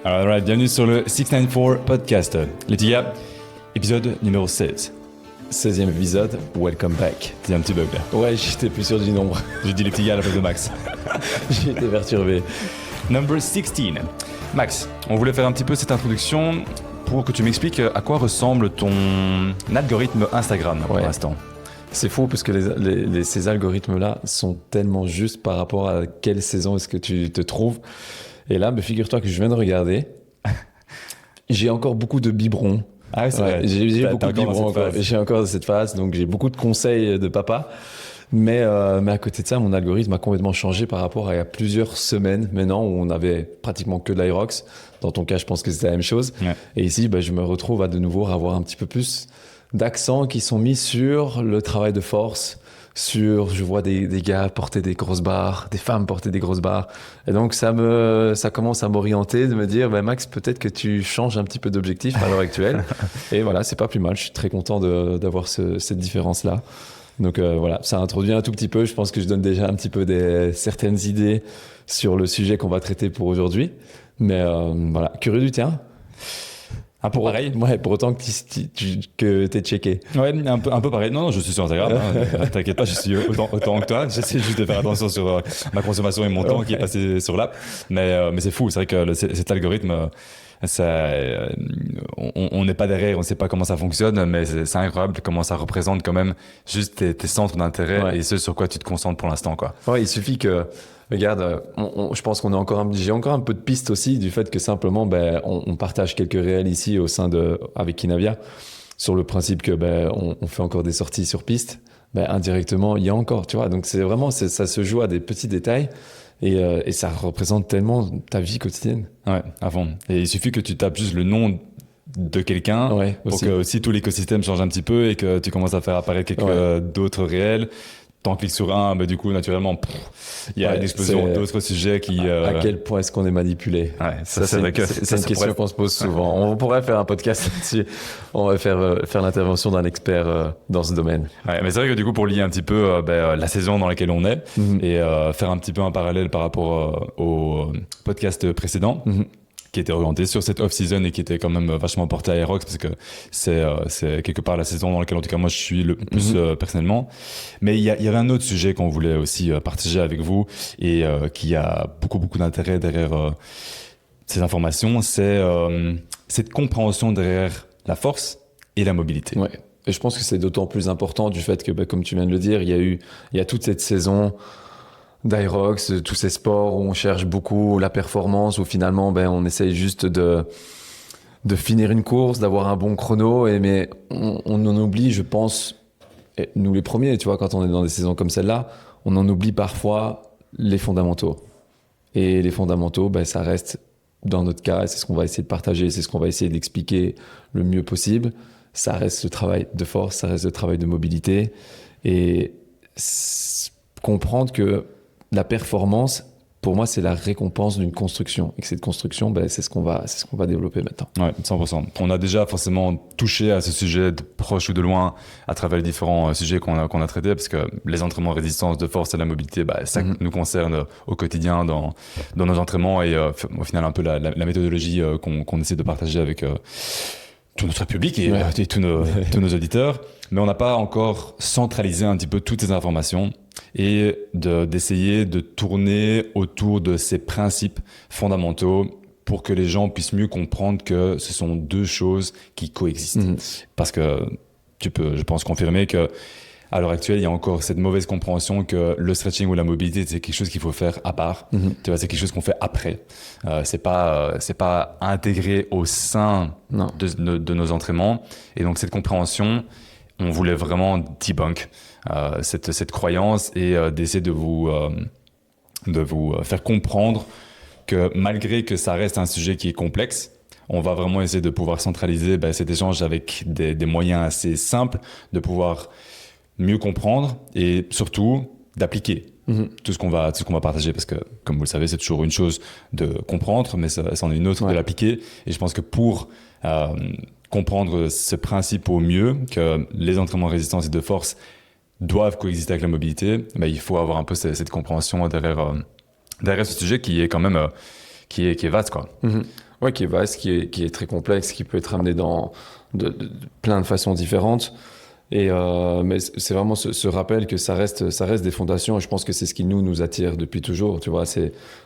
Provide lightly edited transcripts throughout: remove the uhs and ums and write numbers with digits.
Alright, bienvenue sur le 694 Podcast. Les petits gars, épisode numéro 16. 16e épisode, welcome back. T'as un petit bug là. Ouais, j'étais plus sûr du nombre. J'ai dit les petits gars à la place de Max. J'ai été perturbé. Number 16. Max, on voulait faire un petit peu cette introduction pour que tu m'expliques à quoi ressemble ton algorithme Instagram pour l'instant. C'est fou parce que ces algorithmes-là sont tellement justes par rapport à quelle saison est-ce que tu te trouves. Et là, figure-toi que je viens de regarder. J'ai encore beaucoup de biberons. Ah oui, c'est vrai. J'ai beaucoup de biberons encore. J'ai encore cette phase, donc j'ai beaucoup de conseils de papa. Mais à côté de ça, mon algorithme a complètement changé par rapport à il y a plusieurs semaines maintenant où on avait pratiquement que de l'Aerox. Dans ton cas, je pense que c'était la même chose. Ouais. Et ici, je me retrouve à de nouveau avoir un petit peu plus d'accents qui sont mis sur le travail de force, je vois des gars porter des grosses barres, des femmes porter des grosses barres. Et donc, ça commence à m'orienter, de me dire, Max, peut-être que tu changes un petit peu d'objectif à l'heure actuelle. Et voilà, c'est pas plus mal. Je suis très content d'avoir cette différence-là. Donc voilà, ça introduit un tout petit peu. Je pense que je donne déjà un petit peu certaines idées sur le sujet qu'on va traiter pour aujourd'hui. Mais voilà, curieux du terrain. Un peu pareil. Ouais, pour autant que t'es checké. Ouais, un peu pareil. Non, je suis sur Instagram. T'inquiète pas, je suis autant que toi. J'essaie juste de faire attention sur ma consommation et mon temps qui est passé sur l'app. Mais c'est fou. C'est vrai que cet algorithme, on n'est pas derrière, on ne sait pas comment ça fonctionne, mais c'est incroyable comment ça représente quand même juste tes centres d'intérêt et ce sur quoi tu te concentres pour l'instant, quoi. Ouais, il suffit que... Regarde, je pense qu'on j'ai encore un peu de piste aussi du fait que simplement, on partage quelques réels ici avec Kinavia sur le principe que on fait encore des sorties sur piste. Indirectement, il y a encore, tu vois. Donc c'est vraiment, ça se joue à des petits détails et ça représente tellement ta vie quotidienne. Ouais, à fond. Et il suffit que tu tapes juste le nom de quelqu'un pour que aussi tout l'écosystème change un petit peu et que tu commences à faire apparaître d'autres réels. T'en cliques sur un, du coup, naturellement, il y a une explosion d'autres sujets qui... À quel point est-ce qu'on est manipulé? Ouais, c'est une question qu'on se pose souvent. On pourrait faire un podcast là-dessus. On va faire l'intervention d'un expert dans ce domaine. Ouais, mais c'est vrai que du coup, pour lier un petit peu la saison dans laquelle on est et faire un petit peu un parallèle par rapport au podcast précédent, qui était orienté sur cette off-season et qui était quand même vachement porté à Aerox parce que c'est quelque part la saison dans laquelle en tout cas moi je suis le plus personnellement. Mais il y avait un autre sujet qu'on voulait aussi partager avec vous et qui a beaucoup d'intérêt derrière ces informations, c'est cette compréhension derrière la force et la mobilité. Ouais. Et je pense que c'est d'autant plus important du fait que comme tu viens de le dire, il y a toute cette saison d'Aerox, tous ces sports où on cherche beaucoup la performance, où finalement on essaye juste de finir une course, d'avoir un bon chrono, mais on en oublie, je pense, nous les premiers, tu vois, quand on est dans des saisons comme celle-là, on en oublie parfois les fondamentaux. Et les fondamentaux, ça reste, dans notre cas, c'est ce qu'on va essayer de partager, c'est ce qu'on va essayer d'expliquer le mieux possible. Ça reste le travail de force, ça reste le travail de mobilité. Et comprendre que la performance, pour moi, c'est la récompense d'une construction. Et que cette construction, c'est ce qu'on va développer maintenant. Ouais, 100%. On a déjà forcément touché à ce sujet de proche ou de loin à travers les différents sujets qu'on a traités, parce que les entraînements résistance de force et la mobilité, ça nous concerne au quotidien dans nos entraînements et au final un peu la méthodologie qu'on essaie de partager avec tout notre public et tous nos auditeurs. Mais on n'a pas encore centralisé un petit peu toutes ces informations et d'essayer de tourner autour de ces principes fondamentaux pour que les gens puissent mieux comprendre que ce sont deux choses qui coexistent. Parce que tu peux, je pense, confirmer que à l'heure actuelle, il y a encore cette mauvaise compréhension que le stretching ou la mobilité, c'est quelque chose qu'il faut faire à part. Tu vois, c'est quelque chose qu'on fait après. C'est pas intégré au sein de nos entraînements. Et donc, cette compréhension, on voulait vraiment debunk cette croyance et d'essayer de vous faire comprendre que malgré que ça reste un sujet qui est complexe, on va vraiment essayer de pouvoir centraliser cet échange avec des moyens assez simples, de pouvoir mieux comprendre et surtout d'appliquer tout ce qu'on va partager, parce que comme vous le savez, c'est toujours une chose de comprendre, mais ça en est une autre de l'appliquer. Et je pense que pour comprendre ce principe au mieux, que les entraînements de résistance et de force doivent coexister avec la mobilité, il faut avoir un peu cette compréhension derrière ce sujet qui est quand même qui est vaste, quoi. Ouais, qui est vaste, qui est très complexe, qui peut être amené dans de plein de façons différentes. Mais c'est vraiment ce rappel que ça reste des fondations. Et je pense que c'est ce qui nous attire depuis toujours. Tu vois,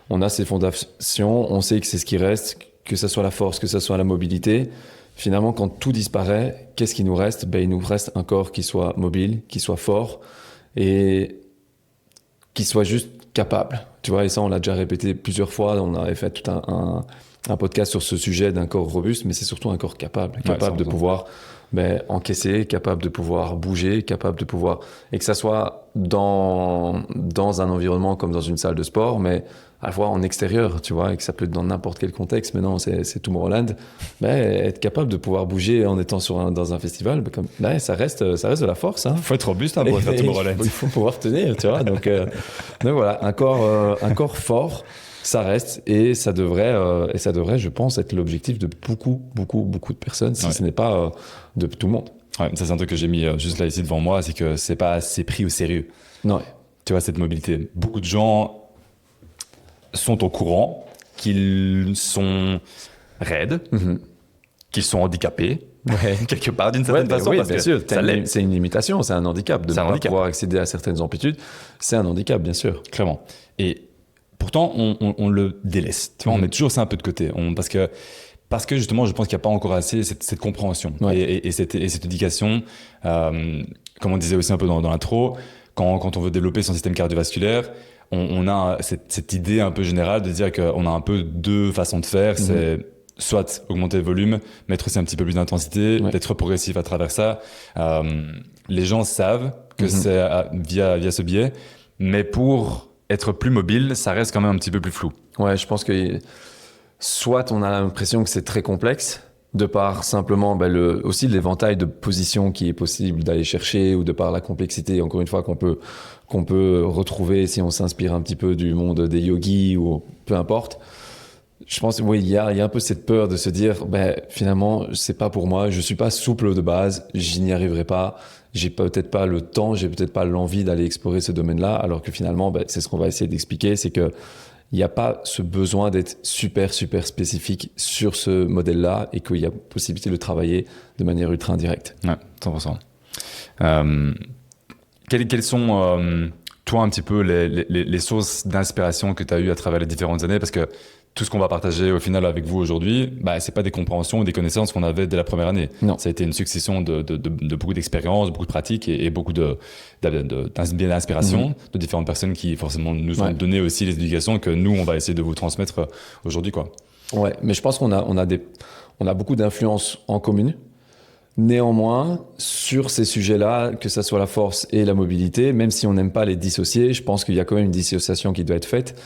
on a ces fondations, on sait que c'est ce qui reste, que ça soit la force, que ça soit la mobilité. Finalement, quand tout disparaît, qu'est-ce qui nous reste? Il nous reste un corps qui soit mobile, qui soit fort et qui soit juste capable. Tu vois, et ça, on l'a déjà répété plusieurs fois. On avait fait tout un podcast sur ce sujet d'un corps robuste, mais c'est surtout un corps capable de pouvoir encaisser, capable de pouvoir bouger, capable de pouvoir... Et que ça soit dans un environnement comme dans une salle de sport, mais à la fois en extérieur, tu vois, et que ça peut être dans n'importe quel contexte. Maintenant, c'est Tomorrowland. Être capable de pouvoir bouger en étant dans un festival, ça reste de la force. Il faut être robuste pour faire Tomorrowland. Il faut pouvoir tenir, tu vois. Donc voilà, un corps fort, ça reste et ça devrait, je pense, être l'objectif de beaucoup de personnes, si ce n'est pas de tout le monde. Ouais, ça, c'est un truc que j'ai mis juste là, ici, devant moi, c'est que c'est pas assez pris au sérieux. Non. Tu vois, cette mobilité. Beaucoup de gens sont au courant qu'ils sont raides, qu'ils sont handicapés, quelque part, d'une certaine façon. Oui, bien sûr. C'est une limitation, c'est un handicap. De ne pas pouvoir accéder à certaines amplitudes, c'est un handicap, bien sûr. Clairement. Et pourtant, on le délaisse. Tu vois, on met toujours ça un peu de côté. Parce que justement, je pense qu'il n'y a pas encore assez cette compréhension et cette éducation. Comme on disait aussi un peu dans l'intro, quand on veut développer son système cardiovasculaire, on a cette idée un peu générale de dire qu'on a un peu deux façons de faire. C'est soit augmenter le volume, mettre aussi un petit peu plus d'intensité, d'être progressif à travers ça. Les gens savent que c'est via ce biais, mais pour être plus mobile, ça reste quand même un petit peu plus flou. Ouais, je pense que soit on a l'impression que c'est très complexe, de par simplement aussi l'éventail de positions qui est possible d'aller chercher, ou de par la complexité, encore une fois, qu'on peut retrouver si on s'inspire un petit peu du monde des yogis ou peu importe. Je pense oui, il y a un peu cette peur de se dire finalement c'est pas pour moi, je suis pas souple de base, j'y n'y arriverai pas, j'ai peut-être pas le temps, j'ai peut-être pas l'envie d'aller explorer ce domaine-là, alors que finalement c'est ce qu'on va essayer d'expliquer, c'est que il n'y a pas ce besoin d'être super spécifique sur ce modèle-là et qu'il y a possibilité de le travailler de manière ultra indirecte. Ouais, 100%. Quelles sont, toi, un petit peu les sources d'inspiration que tu as eues à travers les différentes années? Parce que tout ce qu'on va partager au final avec vous aujourd'hui, c'est pas des compréhensions ou des connaissances qu'on avait dès la première année. Non. Ça a été une succession de beaucoup d'expériences, beaucoup de pratiques et beaucoup d'inspiration de différentes personnes qui forcément nous ont donné aussi les éducations que nous, on va essayer de vous transmettre aujourd'hui, quoi. Ouais, mais je pense qu'on a beaucoup d'influences en commune. Néanmoins, sur ces sujets-là, que ça soit la force et la mobilité, même si on n'aime pas les dissocier, je pense qu'il y a quand même une dissociation qui doit être faite.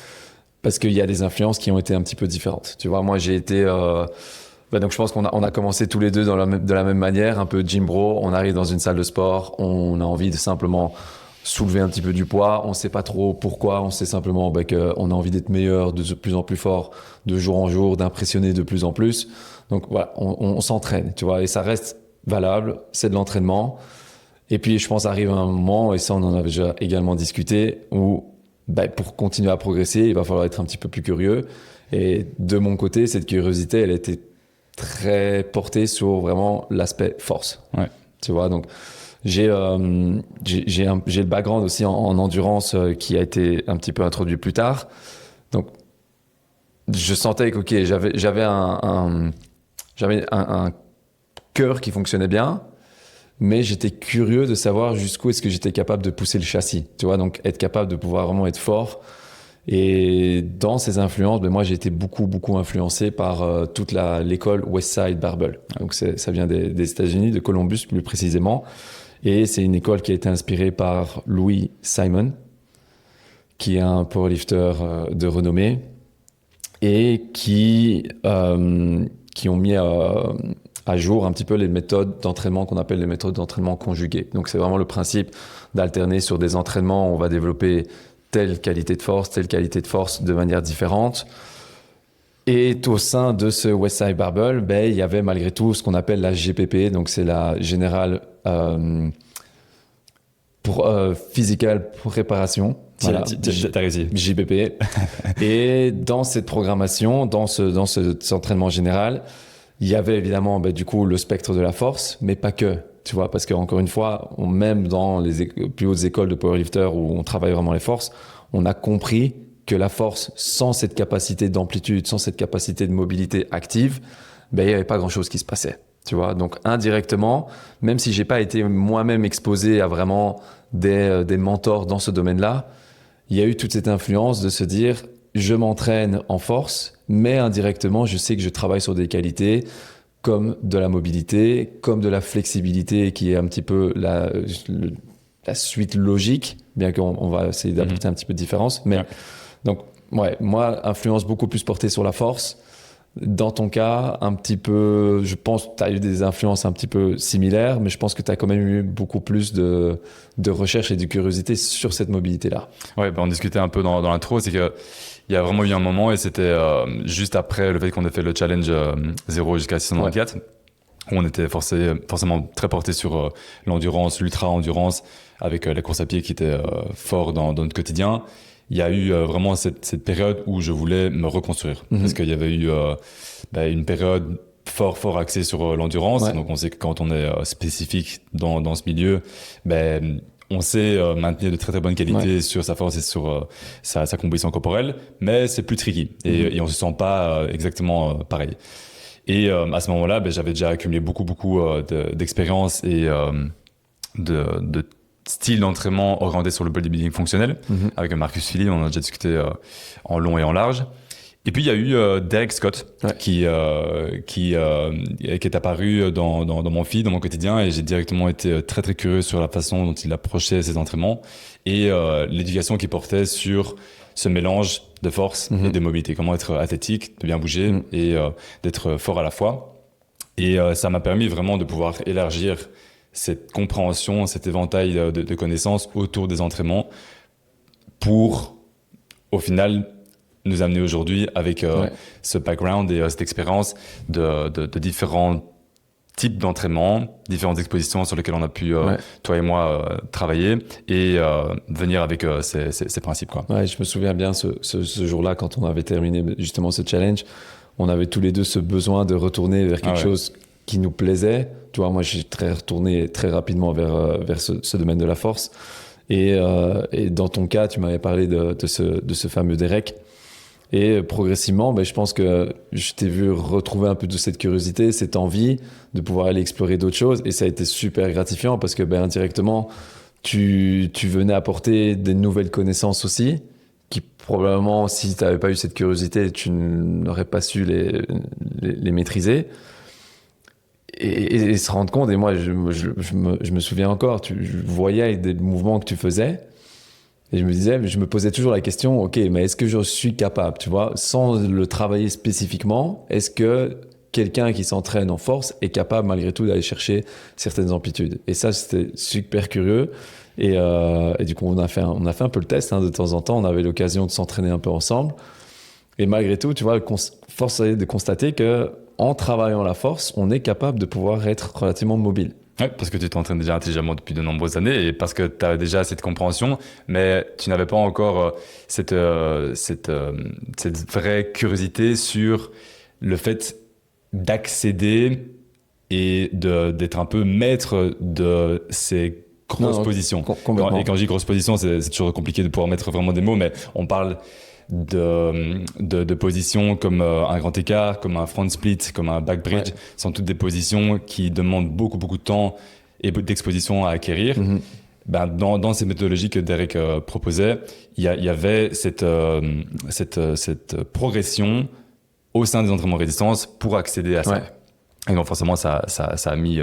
Parce qu'il y a des influences qui ont été un petit peu différentes. Tu vois, moi, j'ai été... donc, je pense qu'on a commencé tous les deux de la même manière, un peu gym bro. On arrive dans une salle de sport, on a envie de simplement soulever un petit peu du poids. On ne sait pas trop pourquoi. On sait simplement qu'on a envie d'être meilleur, de plus en plus fort, de jour en jour, d'impressionner de plus en plus. Donc, voilà, on s'entraîne, tu vois. Et ça reste valable, c'est de l'entraînement. Et puis, je pense, arrive un moment, et ça, on en avait déjà également discuté, où... pour continuer à progresser, il va falloir être un petit peu plus curieux. Et de mon côté, cette curiosité, elle était très portée sur vraiment l'aspect force. Ouais. Tu vois, donc j'ai le background aussi en endurance qui a été un petit peu introduit plus tard. Donc, je sentais que j'avais un cœur qui fonctionnait bien. Mais j'étais curieux de savoir jusqu'où est-ce que j'étais capable de pousser le châssis, tu vois, donc être capable de pouvoir vraiment être fort. Et dans ces influences, moi j'ai été beaucoup influencé par toute l'école Westside Barbell. Donc ça vient des États-Unis, de Columbus plus précisément, et c'est une école qui a été inspirée par Louis Simon, qui est un powerlifter de renommée, et qui ont mis à jour un petit peu les méthodes d'entraînement qu'on appelle les méthodes d'entraînement conjuguées. Donc c'est vraiment le principe d'alterner sur des entraînements où on va développer telle qualité de force de manière différente. Et au sein de ce Westside Barbell, il y avait malgré tout ce qu'on appelle la GPP, donc c'est la General Physical Préparation. Voilà, t'as réussi. JBP. Et dans cette programmation, dans cet entraînement général, il y avait évidemment du coup le spectre de la force, mais pas que. Tu vois, parce qu'encore une fois, même dans les plus hautes écoles de powerlifter où on travaille vraiment les forces, on a compris que la force, sans cette capacité d'amplitude, sans cette capacité de mobilité active, il n'y avait pas grand-chose qui se passait. Tu vois, donc indirectement, même si j'ai pas été moi-même exposé à vraiment des mentors dans ce domaine-là, il y a eu toute cette influence de se dire, je m'entraîne en force, mais indirectement, je sais que je travaille sur des qualités comme de la mobilité, comme de la flexibilité, qui est un petit peu la suite logique, bien qu'on va essayer d'apporter un petit peu de différence. Mais donc, moi, influence beaucoup plus portée sur la force. Dans ton cas, un petit peu, je pense que tu as eu des influences un petit peu similaires, mais je pense que tu as quand même eu beaucoup plus de recherche et de curiosité sur cette mobilité-là. Ouais, on discutait un peu dans l'intro, c'est que il y a vraiment eu un moment, et c'était juste après le fait qu'on ait fait le challenge 0 jusqu'à 694, où on était forcément très porté sur l'endurance, l'ultra-endurance, avec la course à pied qui était fort dans notre quotidien. Il y a eu vraiment cette période où je voulais me reconstruire. Parce qu'il y avait eu une période fort axée sur l'endurance. Ouais. Donc on sait que quand on est spécifique dans ce milieu, on sait maintenir de très très bonnes qualités sur sa force et sur sa composition corporelle, mais c'est plus tricky et on se sent pas exactement pareil. Et à ce moment-là, j'avais déjà accumulé beaucoup d'expérience et de style d'entraînement orienté sur le bodybuilding fonctionnel avec Marcus Filly, on a déjà discuté en long et en large. Et puis il y a eu Derek Scott qui est apparu dans mon feed, dans mon quotidien, et j'ai directement été très très curieux sur la façon dont il approchait ses entraînements et l'éducation qu'il portait sur ce mélange de force et de mobilité, comment être athlétique, de bien bouger et d'être fort à la fois. Et ça m'a permis vraiment de pouvoir élargir cette compréhension, cet éventail de connaissances autour des entraînements pour, au final, nous amener aujourd'hui avec ce background et cette expérience de différents types d'entraînement, différentes expositions sur lesquelles on a pu, toi et moi, travailler et venir avec ces principes, quoi. Ouais, je me souviens bien ce jour-là, quand on avait terminé justement ce challenge, on avait tous les deux ce besoin de retourner vers quelque chose qui nous plaisait. Tu vois, moi, j'ai retourné très rapidement vers ce domaine de la force. Et dans ton cas, tu m'avais parlé de ce fameux Derek. Et progressivement, je pense que je t'ai vu retrouver un peu de cette curiosité, cette envie de pouvoir aller explorer d'autres choses. Et ça a été super gratifiant parce que indirectement, tu venais apporter des nouvelles connaissances aussi, qui probablement, si tu n'avais pas eu cette curiosité, tu n'aurais pas su les maîtriser. Et se rendre compte, et moi je me souviens encore, je voyais des mouvements que tu faisais, et je me posais toujours la question, ok, mais est-ce que je suis capable, tu vois, sans le travailler spécifiquement, est-ce que quelqu'un qui s'entraîne en force est capable malgré tout d'aller chercher certaines amplitudes? Et ça, c'était super curieux. Et du coup, on a fait un peu le test, de temps en temps, on avait l'occasion de s'entraîner un peu ensemble. Et malgré tout, tu vois, force est de constater que en travaillant la force, on est capable de pouvoir être relativement mobile. Ouais, parce que tu t'entraînes déjà intelligemment depuis de nombreuses années et parce que tu as déjà cette compréhension, mais tu n'avais pas encore cette vraie curiosité sur le fait d'accéder et d'être un peu maître de ces grosses positions. Et quand je dis grosses positions, c'est toujours compliqué de pouvoir mettre vraiment des mots, mais on parle de positions comme un grand écart, comme un front split, comme un back bridge, sont toutes des positions qui demandent beaucoup de temps et d'exposition à acquérir. Dans ces méthodologies que Derek proposait, il y avait cette progression au sein des entraînements résistance pour accéder à ça. Et donc forcément, ça a mis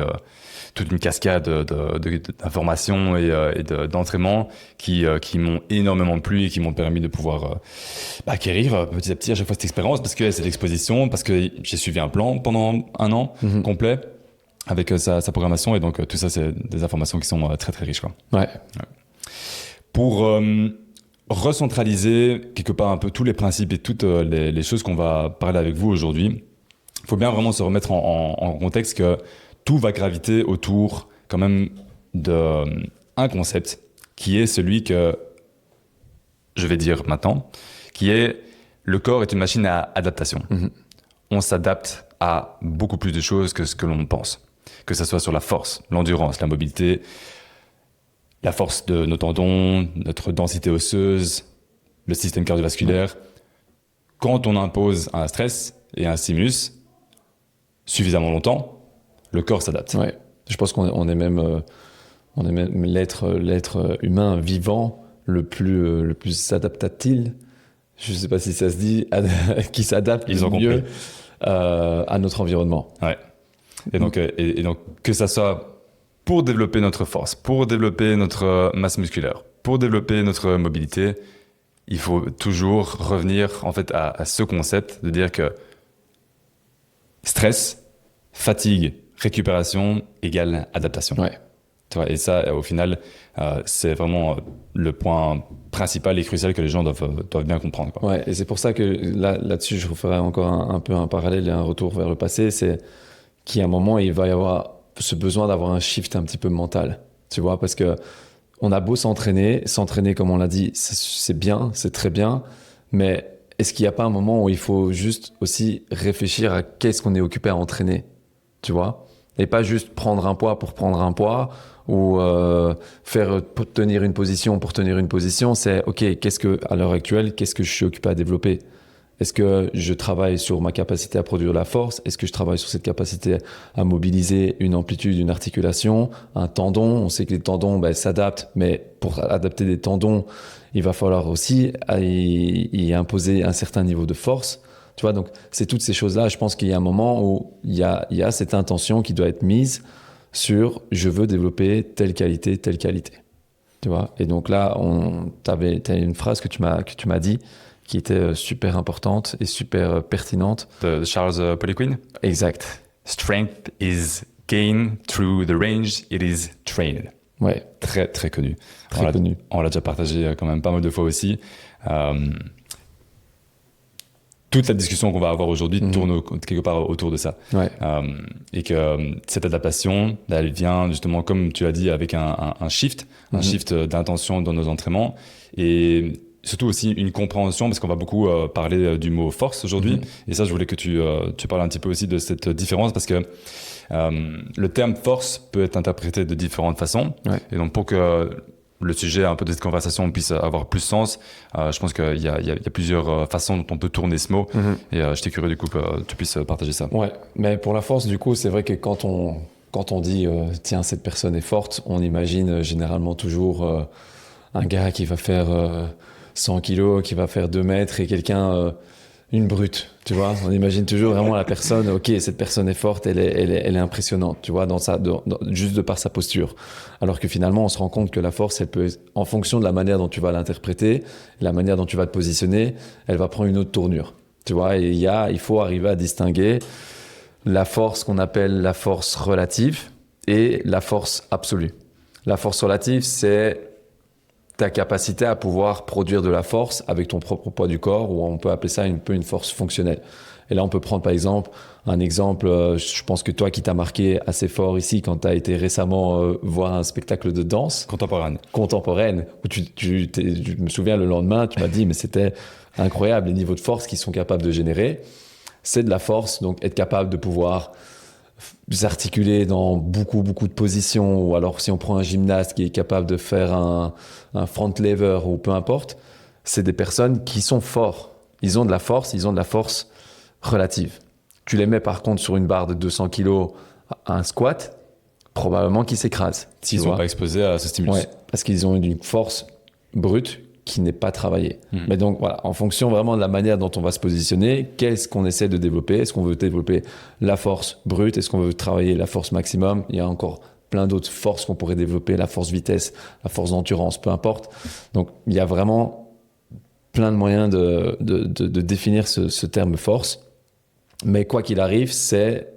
toute une cascade d'informations et d'entraînements qui m'ont énormément plu et qui m'ont permis de pouvoir acquérir petit à petit à chaque fois cette expérience, parce que c'est l'exposition, parce que j'ai suivi un plan pendant un an complet avec sa programmation, et donc tout ça, c'est des informations qui sont très très riches, quoi. Pour recentraliser quelque part un peu tous les principes et toutes les choses qu'on va parler avec vous aujourd'hui, il faut bien vraiment se remettre en contexte que tout va graviter autour quand même d'un concept qui est celui que je vais dire maintenant, qui est le corps est une machine à adaptation. On s'adapte à beaucoup plus de choses que ce que l'on pense. Que ce soit sur la force, l'endurance, la mobilité, la force de nos tendons, notre densité osseuse, le système cardiovasculaire. Quand on impose un stress et un stimulus suffisamment longtemps, le corps s'adapte. Ouais. Je pense qu'on est même, l'être humain vivant le plus adaptatile. Je ne sais pas si ça se dit, qui s'adapte le mieux à notre environnement. Ouais. Et donc, que ça soit pour développer notre force, pour développer notre masse musculaire, pour développer notre mobilité, il faut toujours revenir en fait à ce concept de dire que stress, fatigue, récupération égale adaptation. Ouais. Tu vois, et ça, au final, c'est vraiment le point principal et crucial que les gens doivent bien comprendre, quoi. Ouais, et c'est pour ça que là-dessus, je referai encore un peu un parallèle et un retour vers le passé. C'est qu'à un moment, il va y avoir ce besoin d'avoir un shift un petit peu mental. Tu vois, parce que on a beau s'entraîner, comme on l'a dit, c'est bien, c'est très bien, mais est-ce qu'il n'y a pas un moment où il faut juste aussi réfléchir à qu'est-ce qu'on est occupé à entraîner, tu vois, et pas juste prendre un poids pour prendre un poids ou pour tenir une position pour tenir une position. C'est ok, à l'heure actuelle, qu'est-ce que je suis occupé à développer? Est-ce que je travaille sur ma capacité à produire de la force? Est-ce que je travaille sur cette capacité à mobiliser une amplitude, une articulation, un tendon? On sait que les tendons s'adaptent, mais pour adapter des tendons, il va falloir aussi y imposer un certain niveau de force. Tu vois, donc c'est toutes ces choses-là. Je pense qu'il y a un moment où il y a cette intention qui doit être mise sur « je veux développer telle qualité, telle qualité ». Tu vois, et donc là, t'as une phrase que tu m'as dit qui était super importante et super pertinente. De Charles Poliquin. Exact. Strength is gained through the range it is trained. Ouais. Très, très connu. Très connu. On l'a déjà partagé quand même pas mal de fois aussi. Toute la discussion qu'on va avoir aujourd'hui tourne quelque part autour de ça. Ouais. Et que cette adaptation, elle vient justement, comme tu as dit, avec un shift, un shift d'intention dans nos entraînements. Et surtout aussi une compréhension, parce qu'on va beaucoup parler du mot force aujourd'hui. Et ça, je voulais que tu parles un petit peu aussi de cette différence, parce que le terme force peut être interprété de différentes façons. Ouais. Et donc, pour que le sujet un peu de cette conversation puisse avoir plus sens, je pense qu'il y a plusieurs façons dont on peut tourner ce mot. Et j'étais curieux du coup que tu puisses partager ça. Ouais, mais pour la force, du coup, c'est vrai que quand on dit tiens, cette personne est forte, on imagine généralement toujours un gars qui va faire 100 kilos, qui va faire 2 mètres, et quelqu'un, une brute, tu vois. On imagine toujours vraiment la personne, ok, cette personne est forte, elle est impressionnante, tu vois, juste de par sa posture. Alors que finalement, on se rend compte que la force, elle peut, en fonction de la manière dont tu vas l'interpréter, la manière dont tu vas te positionner, elle va prendre une autre tournure, tu vois. Et il faut arriver à distinguer la force qu'on appelle la force relative et la force absolue. La force relative, c'est ta capacité à pouvoir produire de la force avec ton propre poids du corps, ou on peut appeler ça un peu une force fonctionnelle. Et là, on peut prendre par exemple un exemple, je pense que toi qui t'as marqué assez fort ici quand tu as été récemment voir un spectacle de danse. Contemporaine, où je me souviens le lendemain, tu m'as dit, mais c'était incroyable les niveaux de force qu'ils sont capables de générer. C'est de la force, donc être capable de pouvoir s'articuler dans beaucoup de positions, ou alors si on prend un gymnaste qui est capable de faire un front lever ou peu importe, c'est des personnes qui sont forts. Ils ont de la force relative. Tu les mets par contre sur une barre de 200 kg à un squat, probablement qu'ils s'écrasent. S'ils ne sont pas exposés à ce stimulus. Ouais, parce qu'ils ont une force brute qui n'est pas travaillée. Mais donc voilà, en fonction vraiment de la manière dont on va se positionner, qu'est-ce qu'on essaie de développer? Est-ce qu'on veut développer la force brute? Est-ce qu'on veut travailler la force maximum? Il y a encore plein d'autres forces qu'on pourrait développer, la force vitesse, la force d'endurance, peu importe. Donc il y a vraiment plein de moyens de définir ce terme force. Mais quoi qu'il arrive, c'est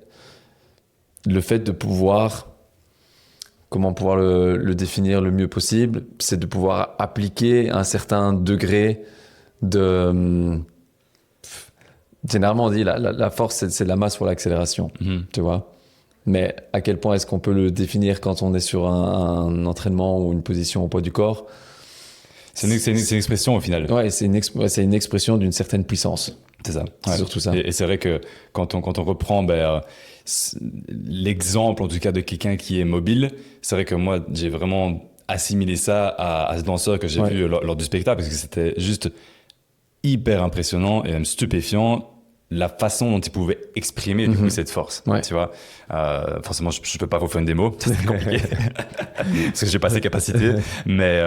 le fait de pouvoir... Comment pouvoir le définir le mieux possible? C'est de pouvoir appliquer un certain degré de... Généralement, on dit la force, c'est la masse pour l'accélération, tu vois. Mais à quel point est-ce qu'on peut le définir quand on est sur un entraînement ou une position au poids du corps? C'est une expression au final. Ouais, c'est une expression d'une certaine puissance. C'est ça. C'est surtout ça. Et c'est vrai que quand on reprend l'exemple, en tout cas, de quelqu'un qui est mobile, c'est vrai que moi, j'ai vraiment assimilé ça à ce danseur que j'ai vu lors du spectacle, parce que c'était juste hyper impressionnant et même stupéfiant la façon dont il pouvait exprimer du coup cette force. Tu vois, forcément, je peux pas vous faire une démo, c'est compliqué parce que j'ai pas ces capacités. Mais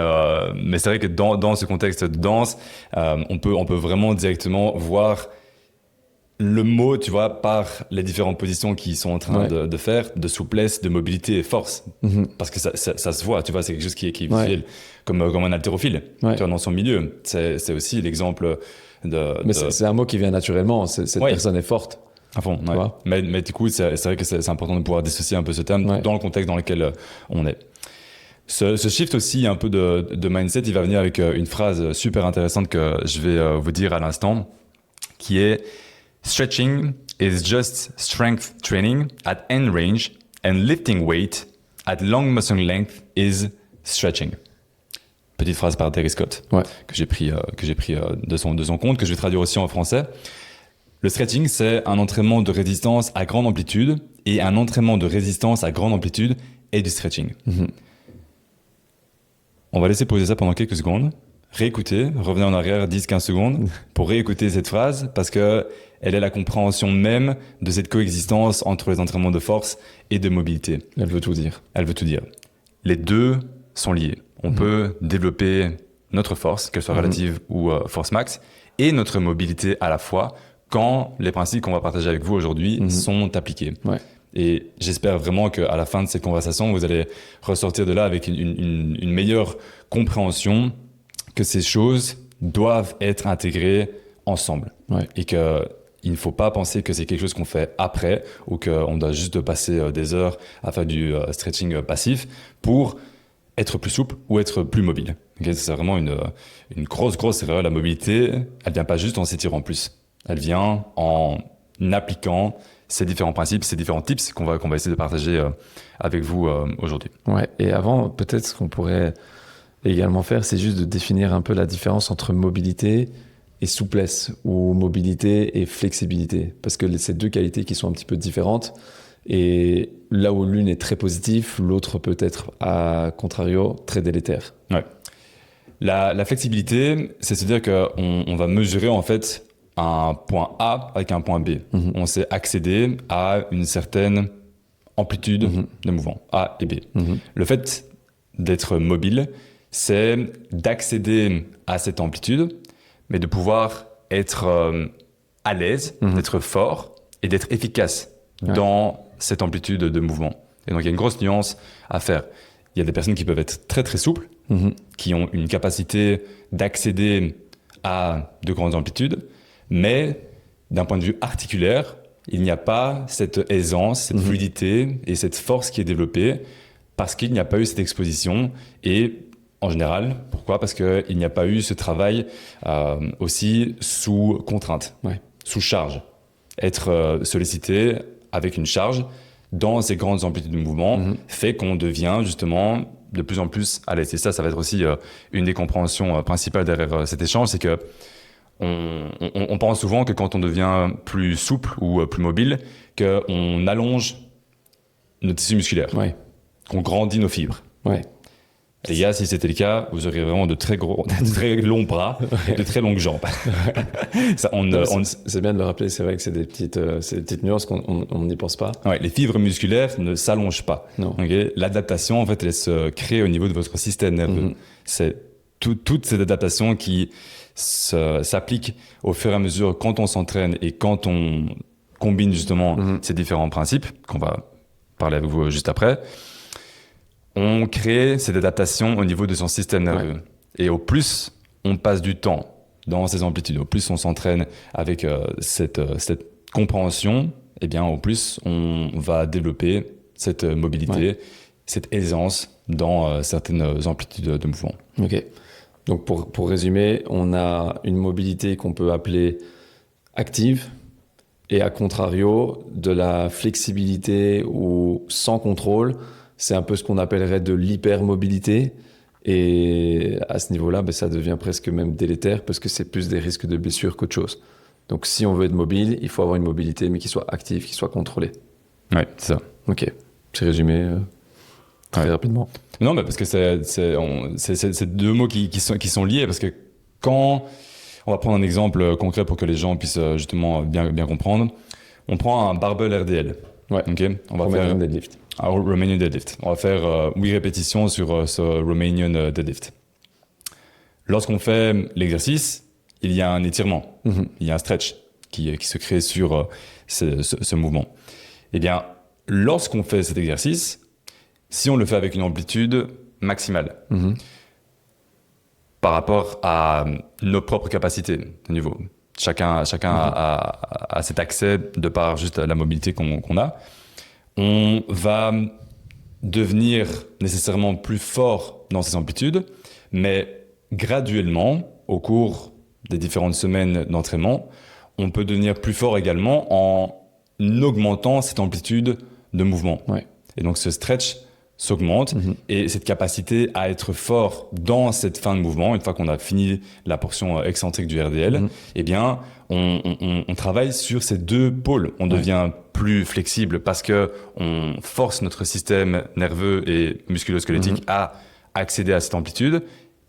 c'est vrai que dans ce contexte de danse, on peut vraiment directement voir le mot, tu vois, par les différentes positions qu'ils sont en train de faire, de souplesse, de mobilité et force. Parce que ça se voit, tu vois, c'est quelque chose qui est visuel, comme un haltérophile, tu vois, dans son milieu. C'est aussi l'exemple Mais c'est un mot qui vient naturellement, cette personne est forte. À fond, mais du coup, c'est vrai que c'est important de pouvoir dissocier un peu ce terme dans le contexte dans lequel on est. Ce shift aussi, un peu de mindset, il va venir avec une phrase super intéressante que je vais vous dire à l'instant, qui est « Stretching is just strength training at end range and lifting weight at long muscle length is stretching ». Petite phrase par Terry Scott que j'ai pris de son compte, que je vais traduire aussi en français. Le stretching, c'est un entraînement de résistance à grande amplitude, et un entraînement de résistance à grande amplitude est du stretching. On va laisser poser ça pendant quelques secondes, réécouter, revenir en arrière 10-15 secondes pour réécouter cette phrase, parce que elle est la compréhension même de cette coexistence entre les entraînements de force et de mobilité. Elle veut tout dire. Elle veut tout dire. Les deux sont liés. On peut développer notre force, qu'elle soit relative ou force max, et notre mobilité à la fois, quand les principes qu'on va partager avec vous aujourd'hui sont appliqués. Et j'espère vraiment qu'à la fin de cette conversation, vous allez ressortir de là avec une meilleure compréhension que ces choses doivent être intégrées ensemble. Et qu'il ne faut pas penser que c'est quelque chose qu'on fait après, ou qu'on doit juste passer des heures à faire du stretching passif pour être plus souple ou être plus mobile. C'est vraiment une grosse erreur. La mobilité, elle vient pas juste en s'étirant plus. Elle vient en appliquant ces différents principes, ces différents tips qu'on va essayer de partager avec vous aujourd'hui. Et avant, peut-être ce qu'on pourrait également faire, c'est juste de définir un peu la différence entre mobilité et souplesse, ou mobilité et flexibilité. Parce que c'est deux qualités qui sont un petit peu différentes. Et là où l'une est très positive, l'autre peut être, à contrario, très délétère. La flexibilité, c'est se dire qu'on va mesurer en fait un point A avec un point B. On sait accéder à une certaine amplitude de mouvement, A et B. Le fait d'être mobile, c'est d'accéder à cette amplitude, mais de pouvoir être à l'aise, d'être fort et d'être efficace dans cette amplitude de mouvement. Et donc, il y a une grosse nuance à faire. Il y a des personnes qui peuvent être très, très souples, qui ont une capacité d'accéder à de grandes amplitudes, mais d'un point de vue articulaire, il n'y a pas cette aisance, cette fluidité et cette force qui est développée parce qu'il n'y a pas eu cette exposition. Et en général, pourquoi ? Parce qu'il n'y a pas eu ce travail aussi sous contrainte, sous charge. Être sollicité avec une charge dans ces grandes amplitudes de mouvement fait qu'on devient justement de plus en plus à l'aise. Et ça va être aussi une des compréhensions principales derrière cet échange, c'est que on pense souvent que quand on devient plus souple ou plus mobile, qu'on allonge nos tissus musculaires, qu'on grandit nos fibres. Les gars, si c'était le cas, vous auriez vraiment de très longs bras et de très longues jambes. C'est bien de le rappeler, c'est vrai que c'est des petites nuances qu'on n'y pense pas. Les fibres musculaires ne s'allongent pas. L'adaptation, en fait, elle se crée au niveau de votre système nerveux. C'est toute cette adaptation qui s'applique au fur et à mesure quand on s'entraîne et quand on combine justement ces différents principes, qu'on va parler avec vous juste après. On crée cette adaptation au niveau de son système nerveux. Et au plus on passe du temps dans ces amplitudes, au plus on s'entraîne avec cette compréhension, et bien au plus on va développer cette mobilité, cette aisance dans certaines amplitudes de mouvement. Donc pour résumer, on a une mobilité qu'on peut appeler active, et à contrario, de la flexibilité ou sans contrôle. C'est un peu ce qu'on appellerait de l'hypermobilité. Et à ce niveau-là, ça devient presque même délétère parce que c'est plus des risques de blessure qu'autre chose. Donc si on veut être mobile, il faut avoir une mobilité, mais qui soit active, qui soit contrôlée. Ouais, c'est ça. Ok, c'est résumé très rapidement. Non, mais parce que c'est deux mots qui sont liés, parce que quand on va prendre un exemple concret pour que les gens puissent justement bien comprendre, on prend un barbell RDL. Ouais. Ok. On va Romanian faire deadlift. un Romanian deadlift. On va faire 8 répétitions sur ce Romanian deadlift. Lorsqu'on fait l'exercice, il y a un étirement, il y a un stretch qui se crée sur ce mouvement. Eh bien, lorsqu'on fait cet exercice, si on le fait avec une amplitude maximale, par rapport à nos propres capacités de niveau, chacun a cet accès de par juste la mobilité qu'on a, on va devenir nécessairement plus fort dans ces amplitudes, mais graduellement, au cours des différentes semaines d'entraînement, on peut devenir plus fort également en augmentant cette amplitude de mouvement. Ouais. Et donc ce stretch s'augmente et cette capacité à être fort dans cette fin de mouvement, une fois qu'on a fini la portion excentrique du RDL, eh bien, on travaille sur ces deux pôles. On devient plus flexible parce que on force notre système nerveux et musculo-squelettique à accéder à cette amplitude.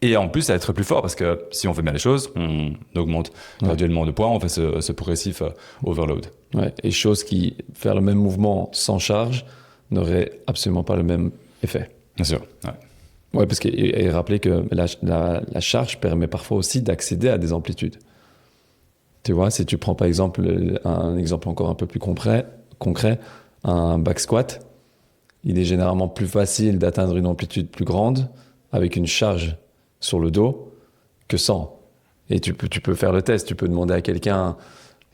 Et en plus, à être plus fort, parce que si on fait bien les choses, on augmente graduellement de poids, on fait ce progressif overload. Ouais. Et chose qui, faire le même mouvement sans charge, n'aurait absolument pas le même effet. Bien sûr. Ouais, parce que et rappeler que la charge permet parfois aussi d'accéder à des amplitudes. Tu vois, si tu prends par exemple un exemple encore un peu plus concret, un back squat, il est généralement plus facile d'atteindre une amplitude plus grande avec une charge sur le dos que sans. Et tu peux faire le test, tu peux demander à quelqu'un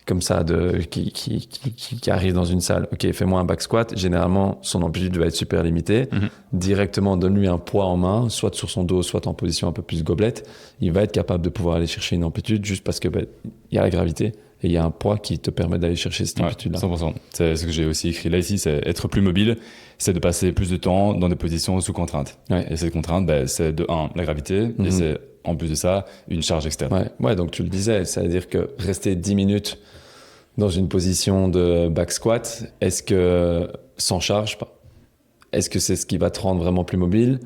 comme ça qui arrive dans une salle, ok, fais-moi un back squat, généralement son amplitude va être super limitée, directement donne-lui un poids en main, soit sur son dos, soit en position un peu plus gobelette, il va être capable de pouvoir aller chercher une amplitude juste parce que il y a la gravité et il y a un poids qui te permet d'aller chercher cette amplitude-là. 100%. C'est ce que j'ai aussi écrit là ici, c'est être plus mobile, c'est de passer plus de temps dans des positions sous contrainte. Et cette contrainte, c'est de 1, la gravité, et c'est en plus de ça, une charge externe. Ouais, donc tu le disais, c'est-à-dire que rester 10 minutes dans une position de back squat, est-ce que sans charge, est-ce que c'est ce qui va te rendre vraiment plus mobile?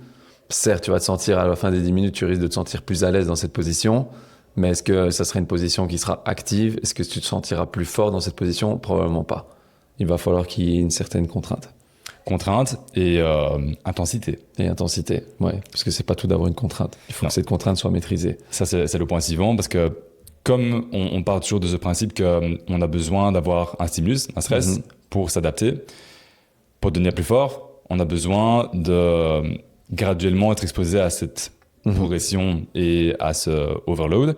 Certes, tu vas te sentir à la fin des 10 minutes, tu risques de te sentir plus à l'aise dans cette position, mais est-ce que ça sera une position qui sera active? Est-ce que tu te sentiras plus fort dans cette position? Probablement pas. Il va falloir qu'il y ait une certaine contrainte. Contrainte et intensité. Et intensité, ouais. Parce que c'est pas tout d'avoir une contrainte. Il faut que cette contrainte soit maîtrisée. Ça, c'est le point suivant, parce que comme on part toujours de ce principe qu'on a besoin d'avoir un stimulus, un stress, pour s'adapter, pour devenir plus fort, on a besoin de graduellement être exposé à cette progression et à ce overload.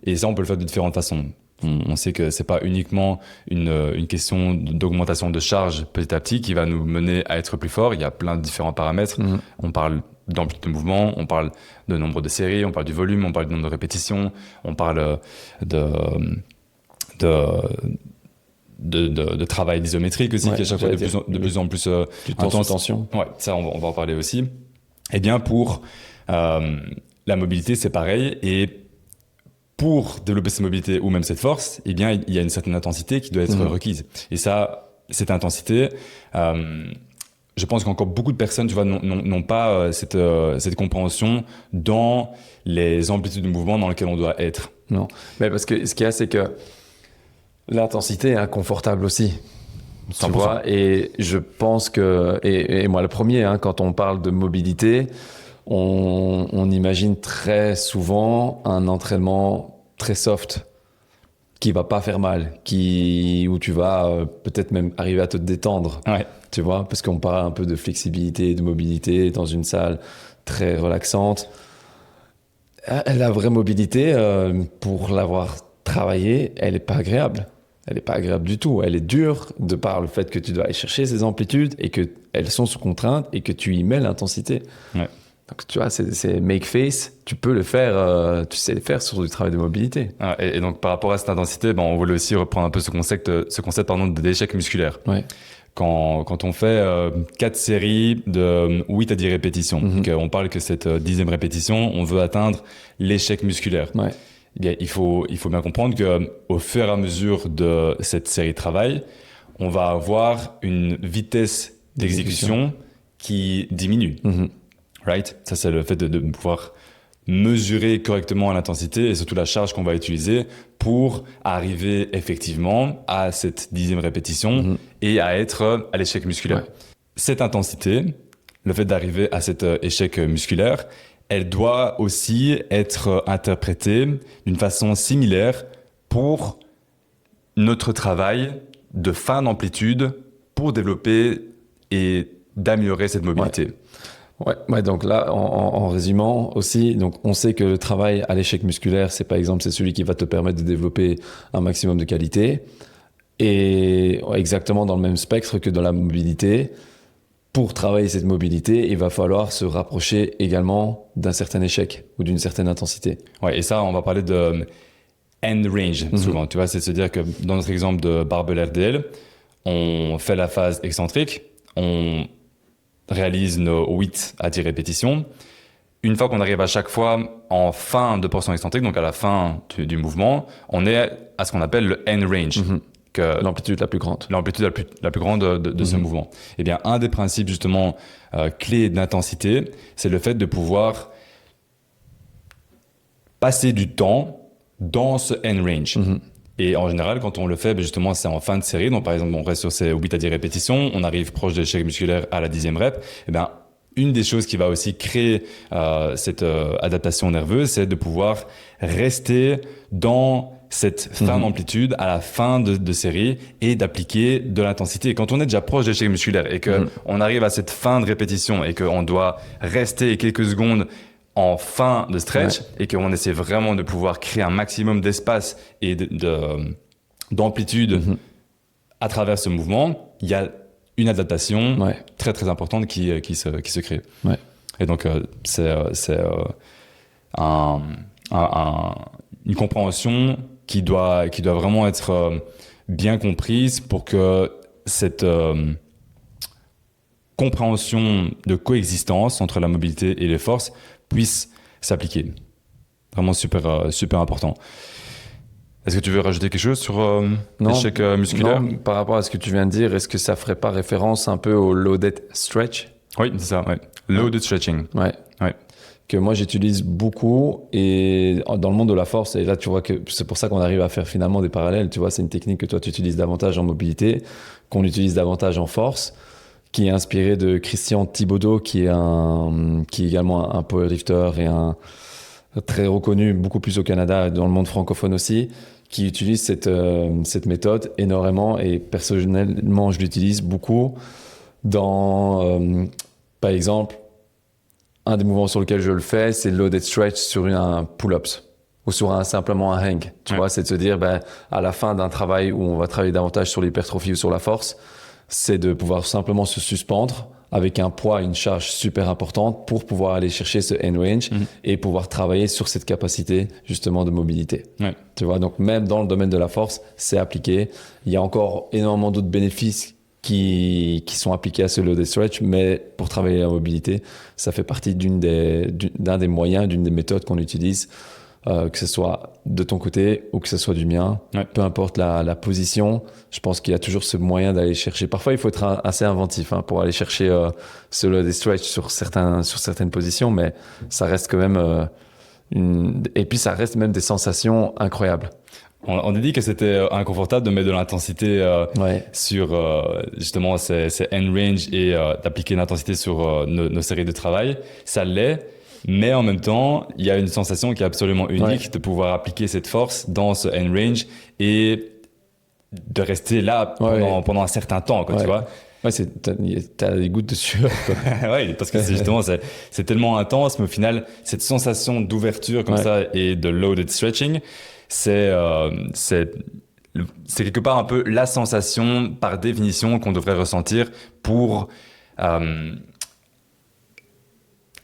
Et ça, on peut le faire de différentes façons. On sait que c'est pas uniquement une question d'augmentation de charge petit à petit qui va nous mener à être plus fort. Il y a plein de différents paramètres. On parle d'amplitude de mouvement, on parle de nombre de séries, on parle du volume, on parle du nombre de répétitions, on parle de travail isométrique aussi, qui est chaque fois de plus en plus intense. Tension. Ouais, ça, on va en parler aussi. Eh bien, pour la mobilité, c'est pareil. Et pour développer cette mobilité ou même cette force, eh bien, il y a une certaine intensité qui doit être requise. Et ça, cette intensité, je pense qu'encore beaucoup de personnes, tu vois, n'ont pas cette compréhension dans les amplitudes de mouvement dans lesquelles on doit être. Non, mais parce que ce qu'il y a, c'est que l'intensité est inconfortable aussi. 100%. Tu vois, et je pense que, et moi le premier, quand on parle de mobilité, on imagine très souvent un entraînement très soft qui va pas faire mal, où tu vas peut-être même arriver à te détendre. Ouais. Tu vois, parce qu'on parle un peu de flexibilité, de mobilité dans une salle très relaxante. La vraie mobilité, pour l'avoir travaillée, elle est pas agréable. Elle n'est pas agréable du tout. Elle est dure de par le fait que tu dois aller chercher ces amplitudes et qu'elles sont sous contrainte et que tu y mets l'intensité. Ouais. Donc, tu vois, c'est make face. Tu peux le faire, tu sais le faire sur du travail de mobilité. Et donc, par rapport à cette intensité, on voulait aussi reprendre un peu ce concept de d'échec musculaire. Ouais. quand on fait 4 séries de 8 à 10 répétitions, on parle que cette 10e répétition, on veut atteindre l'échec musculaire. Ouais. Eh bien, il faut bien comprendre qu'au fur et à mesure de cette série de travail, on va avoir une vitesse d'exécution qui diminue. Right? Ça, c'est le fait de pouvoir mesurer correctement l'intensité et surtout la charge qu'on va utiliser pour arriver effectivement à cette 10e répétition et à être à l'échec musculaire. Ouais. Cette intensité, le fait d'arriver à cet échec musculaire, elle doit aussi être interprétée d'une façon similaire pour notre travail de fin d'amplitude pour développer et d'améliorer cette mobilité. Ouais, donc là, en résumant aussi, donc on sait que le travail à l'échec musculaire, c'est celui qui va te permettre de développer un maximum de qualité. Et exactement dans le même spectre que dans la mobilité, pour travailler cette mobilité, il va falloir se rapprocher également d'un certain échec ou d'une certaine intensité. Ouais, et ça, on va parler de end range souvent. Tu vois, c'est de se dire que dans notre exemple de barbell RDL, on fait la phase excentrique, on réalise nos 8 à 10 répétitions. Une fois qu'on arrive à chaque fois en fin de portion excentrique, donc à la fin du mouvement, on est à ce qu'on appelle le end range. L'amplitude la plus grande. L'amplitude la plus grande de ce mouvement. Eh bien, un des principes justement clés d'intensité, c'est le fait de pouvoir passer du temps dans ce end range. Et en général, quand on le fait, justement, c'est en fin de série. Donc, par exemple, on reste sur ces 8 à 10 répétitions, on arrive proche de l'échec musculaire à la 10e rep. Eh bien, une des choses qui va aussi créer cette adaptation nerveuse, c'est de pouvoir rester dans cette fin d'amplitude à la fin de série et d'appliquer de l'intensité. Et quand on est déjà proche de l'échec musculaire et qu'on arrive à cette fin de répétition et qu'on doit rester quelques secondes en fin de stretch et qu'on essaie vraiment de pouvoir créer un maximum d'espace et d'amplitude à travers ce mouvement, il y a une adaptation très très importante qui se crée. Ouais. Et donc c'est une compréhension qui doit vraiment être bien comprise pour que cette compréhension de coexistence entre la mobilité et les forces puisse s'appliquer. Vraiment super important. Est-ce que tu veux rajouter quelque chose sur l'échec musculaire? Non, par rapport à ce que tu viens de dire, est-ce que ça ferait pas référence un peu au loaded stretch? Oui, c'est ça, ouais. Loaded stretching. Ouais. Que moi j'utilise beaucoup et dans le monde de la force, et là tu vois que c'est pour ça qu'on arrive à faire finalement des parallèles, tu vois, c'est une technique que toi tu utilises davantage en mobilité, qu'on utilise davantage en force, qui est inspiré de Christian Thibaudeau, qui est également un powerlifter et un très reconnu, beaucoup plus au Canada et dans le monde francophone aussi, qui utilise cette méthode énormément et personnellement je l'utilise beaucoup dans, par exemple, un des mouvements sur lequel je le fais, c'est le loaded stretch sur un pull-ups ou sur simplement un hang. Tu vois, c'est de se dire, à la fin d'un travail où on va travailler davantage sur l'hypertrophie ou sur la force, c'est de pouvoir simplement se suspendre avec un poids, une charge super importante pour pouvoir aller chercher ce end range et pouvoir travailler sur cette capacité justement de mobilité. Tu vois, donc même dans le domaine de la force, c'est appliqué. Il y a encore énormément d'autres bénéfices qui sont appliqués à ce loaded stretch, mais pour travailler la mobilité, ça fait partie d'un des moyens, d'une des méthodes qu'on utilise, que ce soit de ton côté ou que ce soit du mien, peu importe la position. Je pense qu'il y a toujours ce moyen d'aller chercher. Parfois, il faut être assez inventif pour aller chercher ce loaded stretch sur certaines positions, mais ça reste quand même et puis ça reste même des sensations incroyables. On a dit que c'était inconfortable de mettre de l'intensité sur justement ces end range et d'appliquer une intensité sur nos séries de travail. Ça l'est, mais en même temps, il y a une sensation qui est absolument unique de pouvoir appliquer cette force dans ce end range et de rester là pendant un certain temps, tu vois. Ouais, t'as des gouttes de sueur. Oui, parce que justement, c'est tellement intense, mais au final, cette sensation d'ouverture comme ça et de loaded stretching, c'est quelque part un peu la sensation par définition qu'on devrait ressentir pour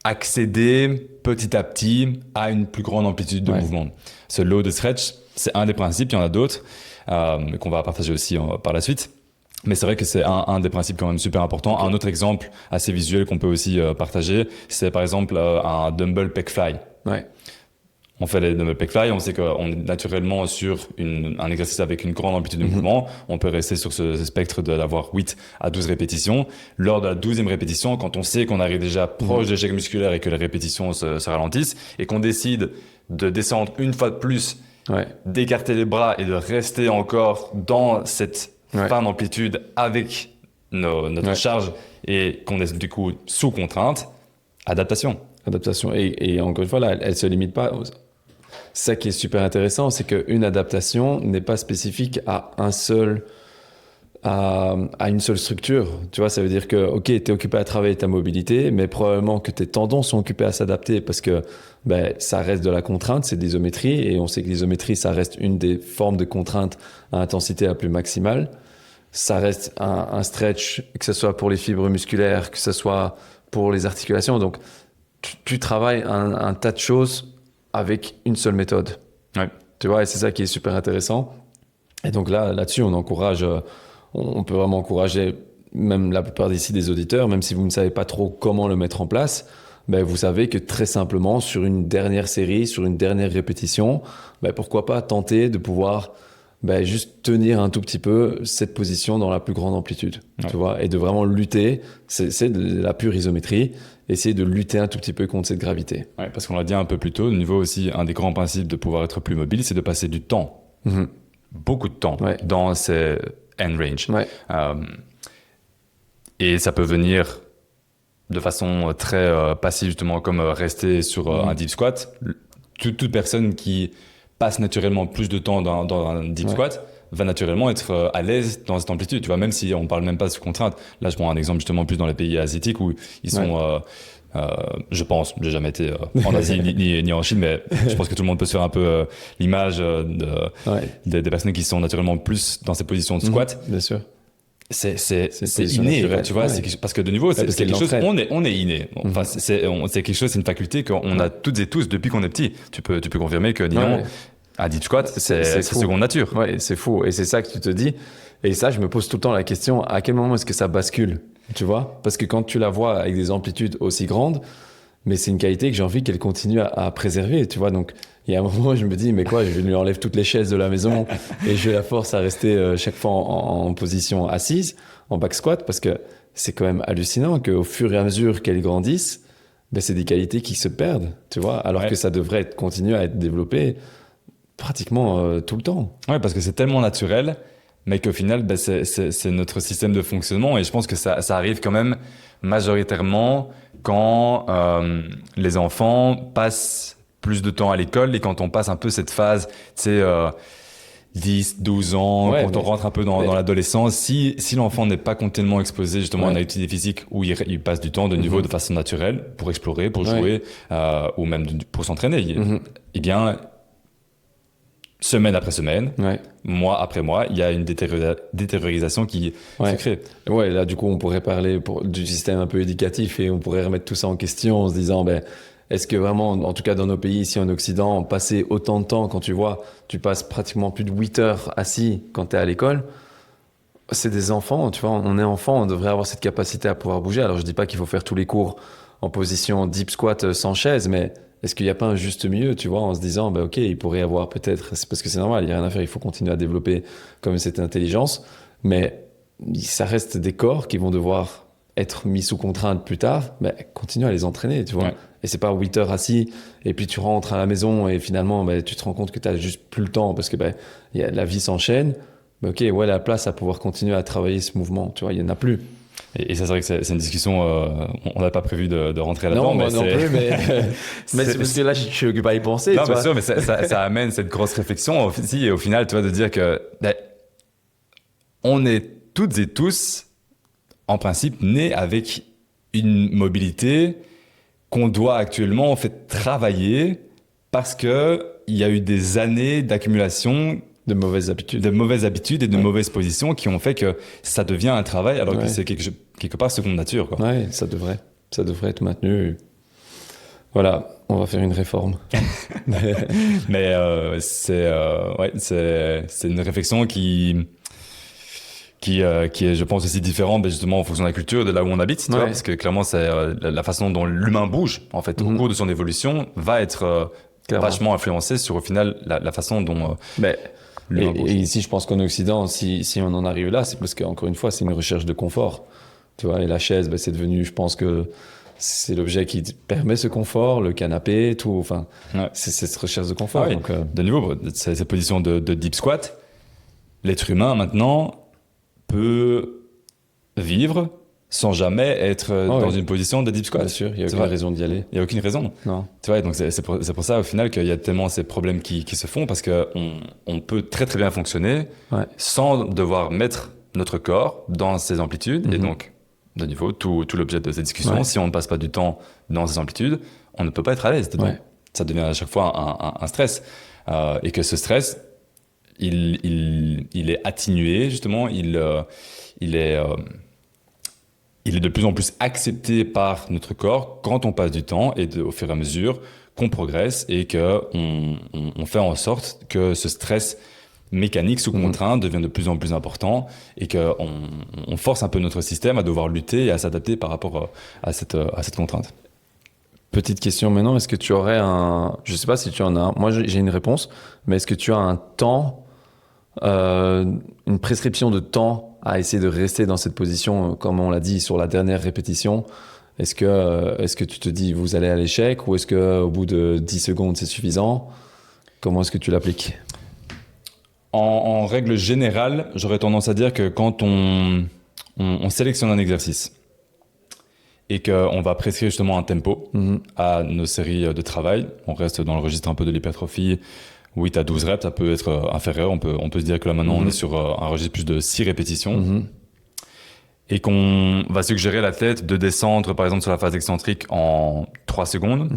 accéder petit à petit à une plus grande amplitude de mouvement. Ce loaded stretch, c'est un des principes, il y en a d'autres qu'on va partager aussi par la suite. Mais c'est vrai que c'est un des principes quand même super important. Okay. Un autre exemple assez visuel qu'on peut aussi partager, c'est par exemple un dumbbell pec fly. Ouais. On fait les dumbbell pec fly, on sait qu'on est naturellement sur un exercice avec une grande amplitude de mouvement. On peut rester sur ce spectre d'avoir 8 à 12 répétitions. Lors de la 12e répétition, quand on sait qu'on arrive déjà proche de l'échec musculaire et que les répétitions se ralentissent et qu'on décide de descendre une fois de plus, d'écarter les bras et de rester encore dans cette fin d'amplitude avec notre charge et qu'on est du coup sous contrainte, adaptation. Et encore une fois, là, elle se limite pas. Ça qui est super intéressant, c'est qu'une adaptation n'est pas spécifique à une seule structure. Tu vois, ça veut dire que, ok, tu es occupé à travailler ta mobilité, mais probablement que tes tendons sont occupés à s'adapter parce que ça reste de la contrainte, c'est de l'isométrie, et on sait que l'isométrie, ça reste une des formes de contrainte à intensité la plus maximale. Ça reste un stretch, que ce soit pour les fibres musculaires, que ce soit pour les articulations. Donc, tu travailles un tas de choses avec une seule méthode. Ouais. Tu vois, et c'est ça qui est super intéressant. Et donc là-dessus, on peut vraiment encourager même la plupart d'ici des auditeurs, même si vous ne savez pas trop comment le mettre en place, vous savez que très simplement, sur une dernière série, sur une dernière répétition, pourquoi pas tenter de pouvoir juste tenir un tout petit peu cette position dans la plus grande amplitude, tu vois, et de vraiment lutter. C'est de la pure isométrie. Essayer de lutter un tout petit peu contre cette gravité. Ouais, parce qu'on l'a dit un peu plus tôt, au niveau aussi, un des grands principes de pouvoir être plus mobile, c'est de passer du temps, beaucoup de temps, dans ces end range. Ouais. Et ça peut venir de façon très passive, justement, comme rester sur un deep squat. Toute personne qui passe naturellement plus de temps dans un deep squat va naturellement être à l'aise dans cette amplitude, tu vois, même si on parle même pas sous contrainte. Là, je prends un exemple justement plus dans les pays asiatiques où ils sont, je pense, j'ai jamais été en Asie ni en Chine, mais je pense que tout le monde peut se faire un peu l'image des personnes qui sont naturellement plus dans ces positions de squat. Bien sûr. C'est inné, naturel, tu vois, parce que de nouveau, c'est quelque chose, on est inné. Enfin, c'est quelque chose, c'est une faculté qu'on a toutes et tous depuis qu'on est petit. Tu peux confirmer que, disons, un deep squat, c'est seconde nature. Ouais, c'est fou. Et c'est ça que tu te dis. Et ça, je me pose tout le temps la question, à quel moment est-ce que ça bascule? Tu vois? Parce que quand tu la vois avec des amplitudes aussi grandes, mais c'est une qualité que j'ai envie qu'elle continue à préserver, tu vois? Donc, il y a un moment où je me dis, mais quoi, je lui enlève toutes les chaises de la maison et je la force à rester chaque fois en position assise, en back squat, parce que c'est quand même hallucinant qu'au fur et à mesure qu'elles grandissent, c'est des qualités qui se perdent, tu vois? Alors que ça devrait continuer à être développé pratiquement tout le temps. Ouais, parce que c'est tellement naturel, mais qu'au final, c'est notre système de fonctionnement. Et je pense que ça arrive quand même majoritairement quand les enfants passent plus de temps à l'école et quand on passe un peu cette phase, tu sais, 10, 12 ans, quand on rentre un peu dans l'adolescence. Si l'enfant n'est pas continuellement exposé justement à une activité physique où il passe du temps de niveau de façon naturelle pour explorer, pour jouer ou même pour s'entraîner, eh bien, semaine après semaine, mois après mois, il y a une détériorisation qui se crée. Ouais, là, du coup, on pourrait parler du système un peu éducatif et on pourrait remettre tout ça en question en se disant, est-ce que vraiment, en tout cas dans nos pays ici en Occident, passer autant de temps, quand tu vois, tu passes pratiquement plus de 8 heures assis quand tu es à l'école, c'est des enfants, tu vois, on est enfant, on devrait avoir cette capacité à pouvoir bouger. Alors, je dis pas qu'il faut faire tous les cours en position deep squat sans chaise, mais est-ce qu'il n'y a pas un juste milieu, tu vois, en se disant, ok, il pourrait y avoir peut-être, c'est parce que c'est normal, il n'y a rien à faire, il faut continuer à développer comme cette intelligence, mais ça reste des corps qui vont devoir être mis sous contrainte plus tard, continue à les entraîner, tu vois. Et c'est pas 8 heures assis, et puis tu rentres à la maison, et finalement, tu te rends compte que tu n'as juste plus le temps, parce que la vie s'enchaîne, la place à pouvoir continuer à travailler ce mouvement, tu vois, il n'y en a plus. Et ça, c'est vrai que c'est une discussion, on n'avait pas prévu de rentrer là-dedans. Non, non plus, mais c'est parce que là, je suis occupé à y penser. Non, bien sûr, mais ça amène cette grosse réflexion aussi, et au final, tu vois, de dire que on est toutes et tous, en principe, nés avec une mobilité qu'on doit actuellement, en fait, travailler parce que il y a eu des années d'accumulation de mauvaises habitudes et de mauvaises positions qui ont fait que ça devient un travail alors que c'est quelque part seconde nature, quoi. Ouais, ça devrait être maintenu. Voilà, on va faire une réforme. Mais c'est une réflexion qui qui est, je pense, aussi différent, justement, en fonction de la culture, de là où on habite, tu vois, parce que clairement, c'est la façon dont l'humain bouge, en fait, au cours de son évolution, va être vachement influencé sur, au final, la façon dont l'humain bouge. Et ici, je pense qu'en Occident, si on en arrive là, c'est parce qu'encore une fois, c'est une recherche de confort. Tu vois, et la chaise, c'est devenu, je pense que c'est l'objet qui permet ce confort, le canapé, tout. Enfin, c'est cette recherche de confort. Ah oui. Donc, de nouveau, cette position de deep squat, l'être humain maintenant peut vivre sans jamais être dans une position de deep squat. Bien sûr, il n'y a aucune raison d'y aller. Il n'y a aucune raison. Non. Tu vois, donc c'est pour ça au final qu'il y a tellement ces problèmes qui se font, parce qu'on peut très très bien fonctionner sans devoir mettre notre corps dans ces amplitudes. Et donc, de nouveau, tout l'objet de cette discussion, si on ne passe pas du temps dans ces amplitudes, on ne peut pas être à l'aise dedans. Ça devient à chaque fois un stress. Et que ce stress, il est atténué, justement, il est de plus en plus accepté par notre corps quand on passe du temps et au fur et à mesure qu'on progresse et qu'on fait en sorte que ce stress mécanique sous contrainte devient de plus en plus important et qu'on force un peu notre système à devoir lutter et à s'adapter par rapport à cette contrainte. Petite question maintenant, est-ce que tu aurais je ne sais pas si tu en as un, moi j'ai une réponse, mais est-ce que tu as un temps, une prescription de temps à essayer de rester dans cette position, comme on l'a dit sur la dernière répétition? Est-ce que tu te dis vous allez à l'échec, ou est-ce qu'au bout de 10 secondes c'est suffisant? Comment est-ce que tu l'appliques? En règle générale, j'aurais tendance à dire que quand on sélectionne un exercice et qu'on va prescrire justement un tempo à nos séries de travail, on reste dans le registre un peu de l'hypertrophie, 8 à 12 reps, ça peut être inférieur, on peut se dire que là maintenant on est sur un registre plus de 6 répétitions, et qu'on va suggérer à l'athlète de descendre par exemple sur la phase excentrique en 3 secondes.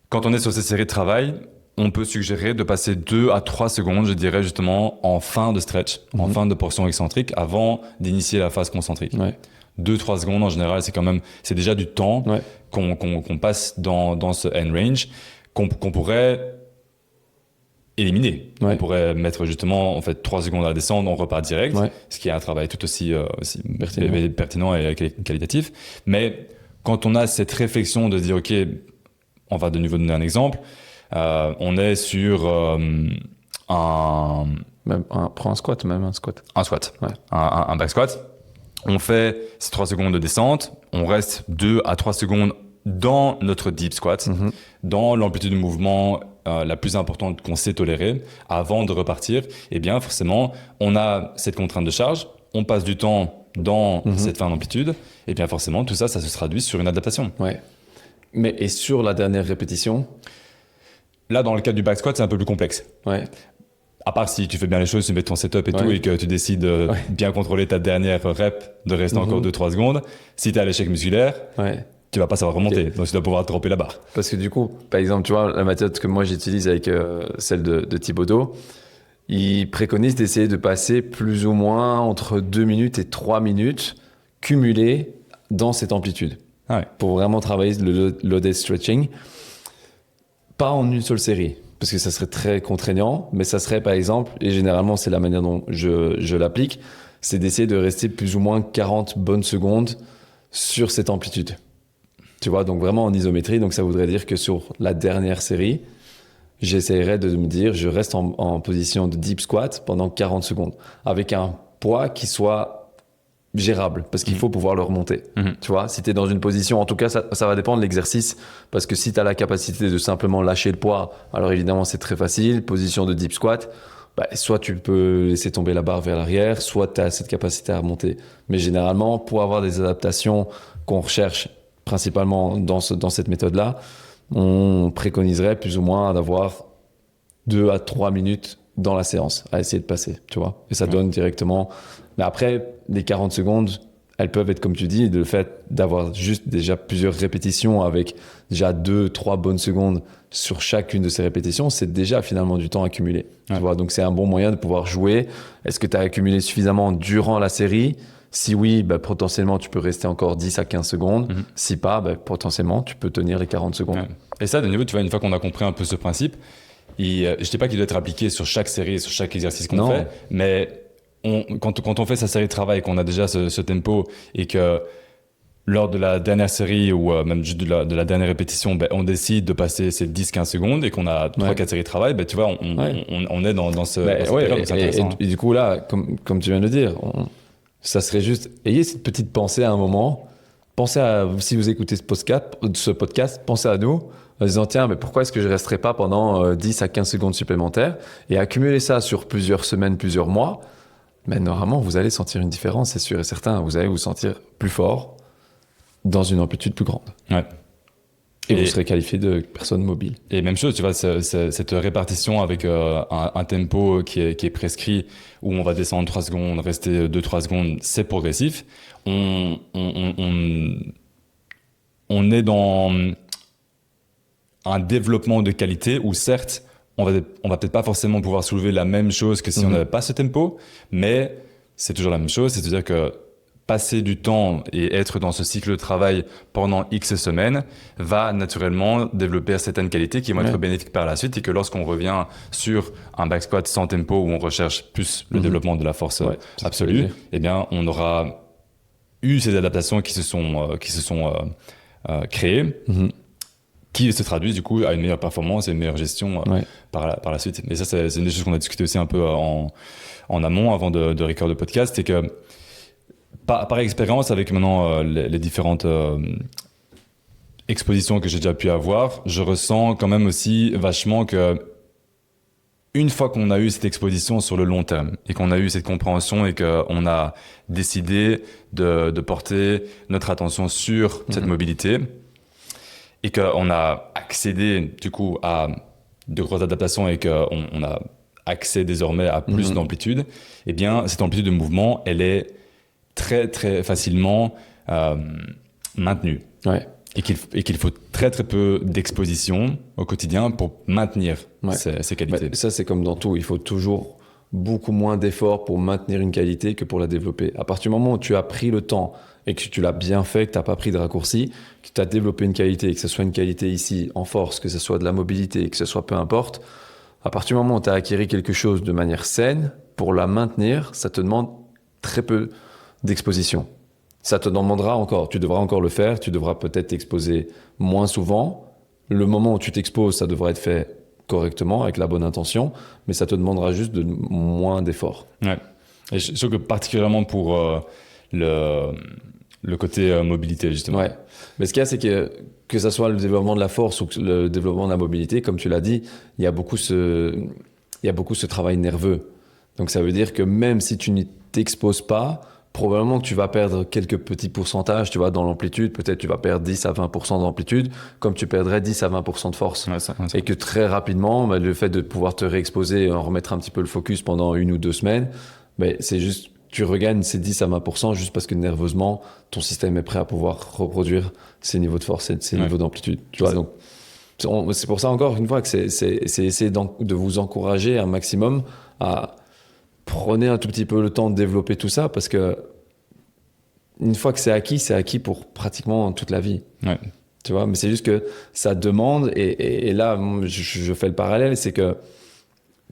Quand on est sur ces séries de travail, on peut suggérer de passer 2 à 3 secondes, je dirais justement, en fin de stretch, en fin de portion excentrique, avant d'initier la phase concentrique. 2-3 secondes en général, c'est déjà du temps qu'on passe dans ce end range qu'on pourrait éliminer. On pourrait mettre justement en fait 3 secondes à descendre, on repart direct, ce qui est un travail tout aussi pertinent et qualitatif. Mais quand on a cette réflexion de dire ok, on va de nouveau donner un exemple, on est sur prends un squat, un squat, un back squat. On fait ces 3 secondes de descente, on reste 2 à 3 secondes dans notre deep squat, dans l'amplitude de mouvement la plus importante qu'on sait tolérer avant de repartir. Et bien forcément, on a cette contrainte de charge, on passe du temps dans cette fin d'amplitude, et bien forcément tout ça se traduit sur une adaptation. Mais et sur la dernière répétition? Là, dans le cas du back squat, c'est un peu plus complexe. À part si tu fais bien les choses, tu mets ton setup et tout, et que tu décides de bien contrôler ta dernière rep, de rester encore 2-3 secondes. Si tu es à l'échec musculaire, tu vas pas savoir remonter. Donc tu dois pouvoir dropper la barre. Parce que du coup, par exemple, tu vois, la méthode que moi j'utilise avec celle de Thibaudot, il préconise d'essayer de passer plus ou moins entre 2 minutes et 3 minutes cumulées dans cette amplitude. Pour vraiment travailler le loaded stretching. Pas en une seule série, parce que ça serait très contraignant, mais ça serait par exemple, et généralement c'est la manière dont je l'applique, c'est d'essayer de rester plus ou moins 40 bonnes secondes sur cette amplitude. Tu vois, donc vraiment en isométrie, donc ça voudrait dire que sur la dernière série, j'essaierais de me dire, je reste en position de deep squat pendant 40 secondes, avec un poids qui soit gérable, parce qu'il faut pouvoir le remonter. Tu vois, si tu es dans une position, en tout cas, ça va dépendre de l'exercice, parce que si tu as la capacité de simplement lâcher le poids, alors évidemment, c'est très facile. Position de deep squat, soit tu peux laisser tomber la barre vers l'arrière, soit tu as cette capacité à remonter. Mais généralement, pour avoir des adaptations qu'on recherche principalement dans cette méthode-là, on préconiserait plus ou moins d'avoir 2 à 3 minutes dans la séance à essayer de passer, tu vois. Et ça donne directement... Mais après, les 40 secondes, elles peuvent être, comme tu dis, le fait d'avoir juste déjà plusieurs répétitions avec déjà 2-3 bonnes secondes sur chacune de ces répétitions, c'est déjà finalement du temps accumulé. Tu vois, donc c'est un bon moyen de pouvoir jouer. Est-ce que tu as accumulé suffisamment durant la série? Si oui, potentiellement, tu peux rester encore 10 à 15 secondes. Si pas, potentiellement, tu peux tenir les 40 secondes. Et ça, de nouveau, tu vois, une fois qu'on a compris un peu ce principe, je ne dis pas qu'il doit être appliqué sur chaque série, sur chaque exercice qu'on fait, mais quand on fait sa série de travail, qu'on a déjà ce tempo et que lors de la dernière série ou même juste de la dernière répétition, on décide de passer ces 10-15 secondes et qu'on a 3-4 séries de travail, tu vois, on est dans ce période, donc c'est intéressant. Et du coup, là, comme tu viens de le dire, ça serait juste, ayez cette petite pensée à un moment, pensez à, si vous écoutez ce podcast, pensez à nous, en disant, tiens, mais pourquoi est-ce que je ne resterai pas pendant 10 à 15 secondes supplémentaires et accumuler ça sur plusieurs semaines, plusieurs mois, mais normalement, vous allez sentir une différence, c'est sûr et certain. Vous allez vous sentir plus fort dans une amplitude plus grande. Ouais. Et vous serez qualifié de personne mobile. Et même chose, tu vois, cette répartition avec un tempo qui est prescrit, où on va descendre 3 secondes, rester 2-3 secondes, c'est progressif. On est dans un développement de qualité où certes, on va peut-être pas forcément pouvoir soulever la même chose que si on n'avait pas ce tempo, mais c'est toujours la même chose, c'est-à-dire que passer du temps et être dans ce cycle de travail pendant X semaines va naturellement développer certaines qualités qui vont être bénéfiques par la suite, et que lorsqu'on revient sur un back squat sans tempo où on recherche plus le développement de la force absolue, eh bien on aura eu ces adaptations qui se sont créées, qui se traduisent du coup à une meilleure performance et une meilleure gestion par la suite. Mais ça, c'est une des choses qu'on a discuté aussi un peu en amont avant de record le podcast, c'est que par expérience, avec maintenant les différentes expositions que j'ai déjà pu avoir, je ressens quand même aussi vachement que une fois qu'on a eu cette exposition sur le long terme et qu'on a eu cette compréhension et qu'on a décidé de porter notre attention sur cette mobilité et qu'on a accédé du coup à de grosses adaptations et qu'on a accès désormais à plus d'amplitude, eh bien cette amplitude de mouvement, elle est très très facilement maintenue. Et qu'il faut très très peu d'exposition au quotidien pour maintenir ces qualités. Ça, c'est comme dans tout, il faut toujours beaucoup moins d'efforts pour maintenir une qualité que pour la développer. À partir du moment où tu as pris le temps et que tu l'as bien fait, que tu n'as pas pris de raccourci, que tu as développé une qualité, que ce soit une qualité ici en force, que ce soit de la mobilité, que ce soit peu importe, à partir du moment où tu as acquis quelque chose de manière saine, pour la maintenir, ça te demande très peu d'exposition. Ça te demandera encore, tu devras encore le faire, tu devras peut-être t'exposer moins souvent. Le moment où tu t'exposes, ça devra être fait correctement, avec la bonne intention, mais ça te demandera juste moins d'efforts. Ouais. Et je trouve que particulièrement pour le côté mobilité, justement. Ouais. Mais ce qu'il y a, c'est que ça soit le développement de la force ou le développement de la mobilité, comme tu l'as dit, il y a beaucoup ce travail nerveux. Donc ça veut dire que même si tu ne t'exposes pas, probablement que tu vas perdre quelques petits pourcentages, tu vois, dans l'amplitude. Peut-être tu vas perdre 10 à 20% d'amplitude, comme tu perdrais 10 à 20% de force. Et que très rapidement, le fait de pouvoir te réexposer, en remettre un petit peu le focus pendant 1 ou 2 semaines, c'est juste, tu regagnes ces 10 à 20% juste parce que nerveusement, ton système est prêt à pouvoir reproduire ces niveaux de force et ces niveaux d'amplitude. Tu vois, donc, c'est pour ça encore une fois que c'est essayer de vous encourager un maximum à prenez un tout petit peu le temps de développer tout ça, parce que une fois que c'est acquis pour pratiquement toute la vie. Tu vois, mais c'est juste que ça demande, et là, je fais le parallèle, c'est que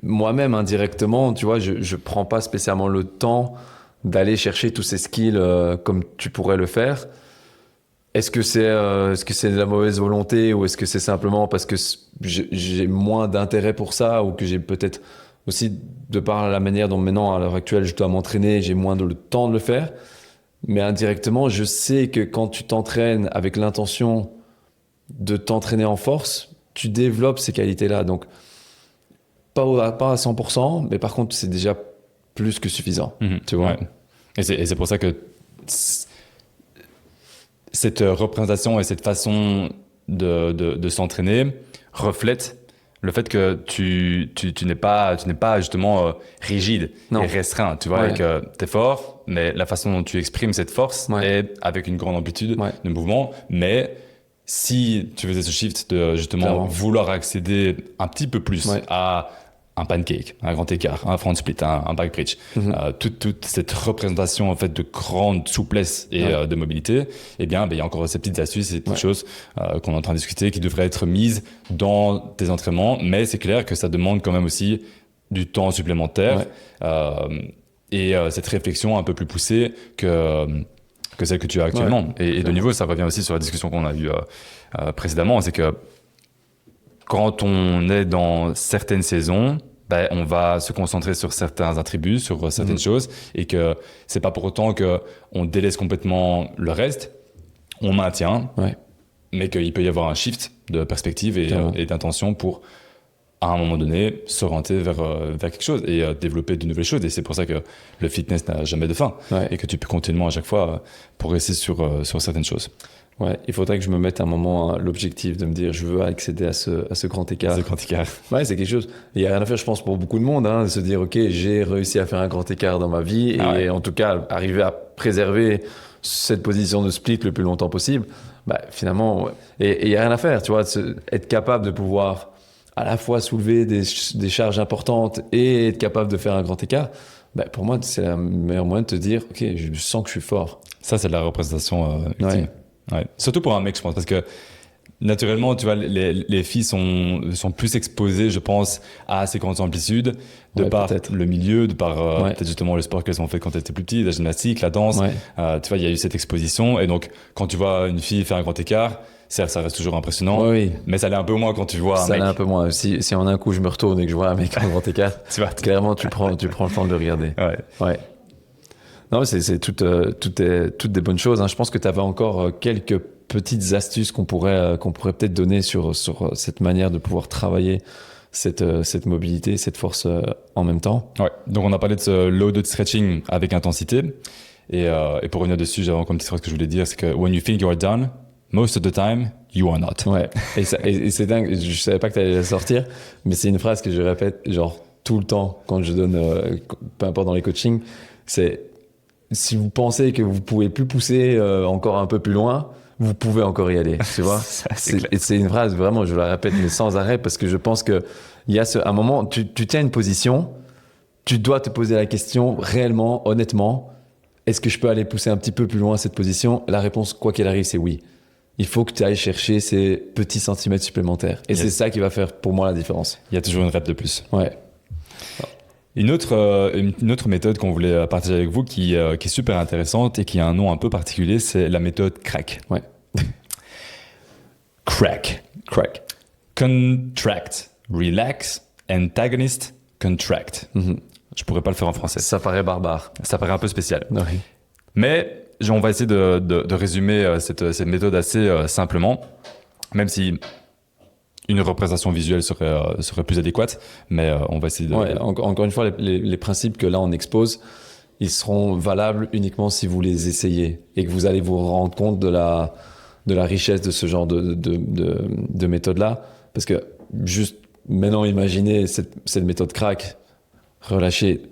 moi-même, indirectement, tu vois, je prends pas spécialement le temps d'aller chercher tous ces skills comme tu pourrais le faire. Est-ce que c'est de la mauvaise volonté, ou est-ce que c'est simplement parce que j'ai moins d'intérêt pour ça, ou que j'ai peut-être aussi, de par la manière dont maintenant, à l'heure actuelle, je dois m'entraîner, j'ai moins le temps de le faire. Mais indirectement, je sais que quand tu t'entraînes avec l'intention de t'entraîner en force, tu développes ces qualités-là. Donc, pas à 100%, mais par contre, c'est déjà plus que suffisant. Tu vois. Et c'est pour ça que cette représentation et cette façon de s'entraîner reflète le fait que tu n'es pas justement rigide et restreint, tu vois, et que t'es fort, mais la façon dont tu exprimes cette force est avec une grande amplitude de mouvement. Mais si tu faisais ce shift de justement vouloir accéder un petit peu plus à un pancake, un grand écart, un front split, un back bridge, toute cette représentation en fait de grande souplesse et de mobilité, eh bien, il y a encore ces petites astuces, ces petites choses qu'on est en train de discuter, qui devraient être mises dans tes entraînements, mais c'est clair que ça demande quand même aussi du temps supplémentaire. et cette réflexion un peu plus poussée que celle que tu as actuellement. Et de nouveau, ça revient aussi sur la discussion qu'on a eue précédemment, c'est que quand on est dans certaines saisons, ben, on va se concentrer sur certains attributs, sur certaines choses, et que c'est pas pour autant qu'on délaisse complètement le reste, on maintient, mais qu'il peut y avoir un shift de perspective et d'intention pour, à un moment donné, s'orienter vers quelque chose et développer de nouvelles choses. Et c'est pour ça que le fitness n'a jamais de fin et que tu peux continuellement à chaque fois progresser sur certaines choses. Ouais, il faudrait que je me mette un moment l'objectif de me dire je veux accéder à ce grand écart. Ce grand écart. Ouais, c'est quelque chose. Il n'y a rien à faire, je pense, pour beaucoup de monde, de se dire ok, j'ai réussi à faire un grand écart dans ma vie et en tout cas arriver à préserver cette position de split le plus longtemps possible. Bah, finalement, et il n'y a rien à faire, tu vois, être capable de pouvoir à la fois soulever des charges importantes et être capable de faire un grand écart. Bah, pour moi, c'est le meilleur moyen de te dire ok, je sens que je suis fort. Ça, c'est de la représentation ultime. Ouais. Surtout pour un mec, je pense, parce que naturellement, tu vois, les filles sont plus exposées, je pense, à ces grandes amplitudes, de par le milieu, de par peut-être justement le sport qu'elles ont fait quand elles étaient plus petites, la gymnastique, la danse. Tu vois, il y a eu cette exposition, et donc quand tu vois une fille faire un grand écart, certes, ça reste toujours impressionnant, mais ça l'est un peu moins quand tu vois un mec. Ça l'est un peu moins. Si en un coup je me retourne et que je vois un mec en grand écart, clairement tu prends le temps de le regarder. Ouais. Non, c'est toutes des bonnes choses. Je pense que tu avais encore quelques petites astuces qu'on pourrait peut-être donner sur cette manière de pouvoir travailler cette mobilité, cette force en même temps. Ouais. Donc on a parlé de ce loaded stretching avec intensité. Et pour revenir dessus, j'avais encore une petite phrase que je voulais dire, c'est que when you think you are done, most of the time, you are not. Ouais. Et c'est dingue. Je savais pas que tu allais la sortir, mais c'est une phrase que je répète genre tout le temps quand je donne, peu importe dans les coachings, c'est si vous pensez que vous pouvez plus pousser encore un peu plus loin, vous pouvez encore y aller, tu vois. c'est une phrase, vraiment, je la répète, mais sans arrêt, parce que je pense que il y a un moment, tu tiens une position, tu dois te poser la question, réellement, honnêtement, est-ce que je peux aller pousser un petit peu plus loin cette position? La réponse, quoi qu'il arrive, c'est oui. Il faut que tu ailles chercher ces petits centimètres supplémentaires. Et c'est ça qui va faire, pour moi, la différence. Il y a toujours une rep de plus. Ouais. Une autre méthode qu'on voulait partager avec vous qui est super intéressante et qui a un nom un peu particulier, c'est la méthode CRAC. Ouais. CRAC. Contract, relax, antagonist, contract. Je pourrais pas le faire en français. Ça paraît barbare. Ça paraît un peu spécial. Oui. Mais on va essayer de résumer cette méthode assez simplement, même si une représentation visuelle serait plus adéquate, mais on va essayer de... Ouais, encore une fois, les principes que là on expose, ils seront valables uniquement si vous les essayez et que vous allez vous rendre compte de la richesse de ce genre de méthode-là. Parce que juste maintenant, imaginez cette méthode CRAC, relâcher,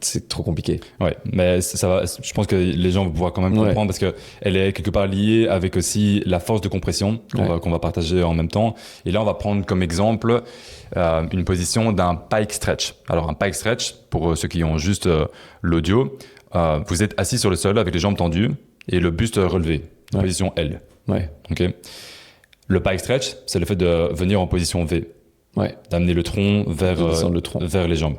c'est trop compliqué. Ouais, mais ça va. Je pense que les gens vont pouvoir quand même comprendre parce que elle est quelque part liée avec aussi la force de compression qu'on va partager en même temps. Et là, on va prendre comme exemple une position d'un pike stretch. Alors un pike stretch, pour ceux qui ont juste l'audio, vous êtes assis sur le sol avec les jambes tendues et le buste relevé, position L. Ouais. Ok. Le pike stretch, c'est le fait de venir en position V, d'amener le tronc vers les jambes.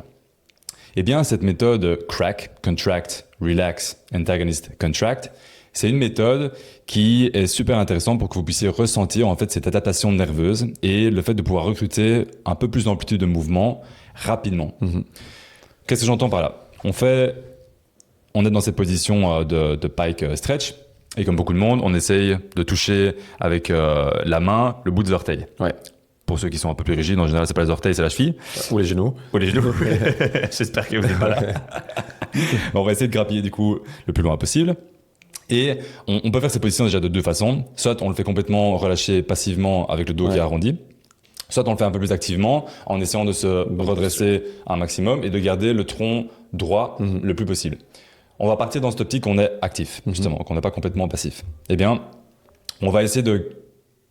Eh bien, cette méthode CRAC, Contract, Relax, Antagonist, Contract, c'est une méthode qui est super intéressante pour que vous puissiez ressentir en fait cette adaptation nerveuse et le fait de pouvoir recruter un peu plus d'amplitude de mouvement rapidement. Qu'est-ce que j'entends par là? On est dans cette position de pike stretch et comme beaucoup de monde, on essaye de toucher avec la main le bout des orteils. Ouais. Pour ceux qui sont un peu plus rigides, en général, c'est pas les orteils, c'est la cheville. Ou les genoux. J'espère que vous n'êtes pas là. On va essayer de grappiller du coup le plus loin possible. Et on peut faire ces positions déjà de deux façons. Soit on le fait complètement relâché passivement avec le dos qui est arrondi. Soit on le fait un peu plus activement en essayant de se redresser un maximum et de garder le tronc droit le plus possible. On va partir dans cette optique qu'on est actif, justement, qu'on n'est pas complètement passif. Eh bien, on va essayer de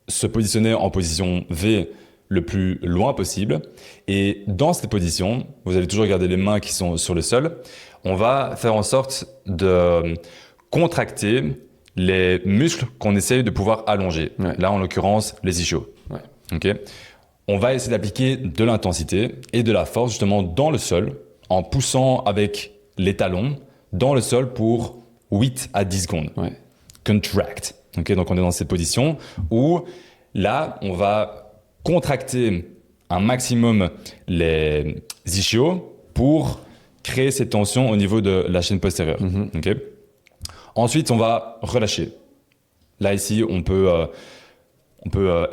se positionner en position V le plus loin possible. Et dans cette position, vous allez toujours garder les mains qui sont sur le sol. On va faire en sorte de contracter les muscles qu'on essaye de pouvoir allonger. Là, en l'occurrence, les ischios. Okay. On va essayer d'appliquer de l'intensité et de la force justement dans le sol en poussant avec les talons dans le sol pour 8 à 10 secondes. Ouais. Contract. Okay, donc on est dans cette position où là, on va contracter un maximum les ischios pour créer cette tension au niveau de la chaîne postérieure. Okay. Ensuite, on va relâcher. Là, ici, on peut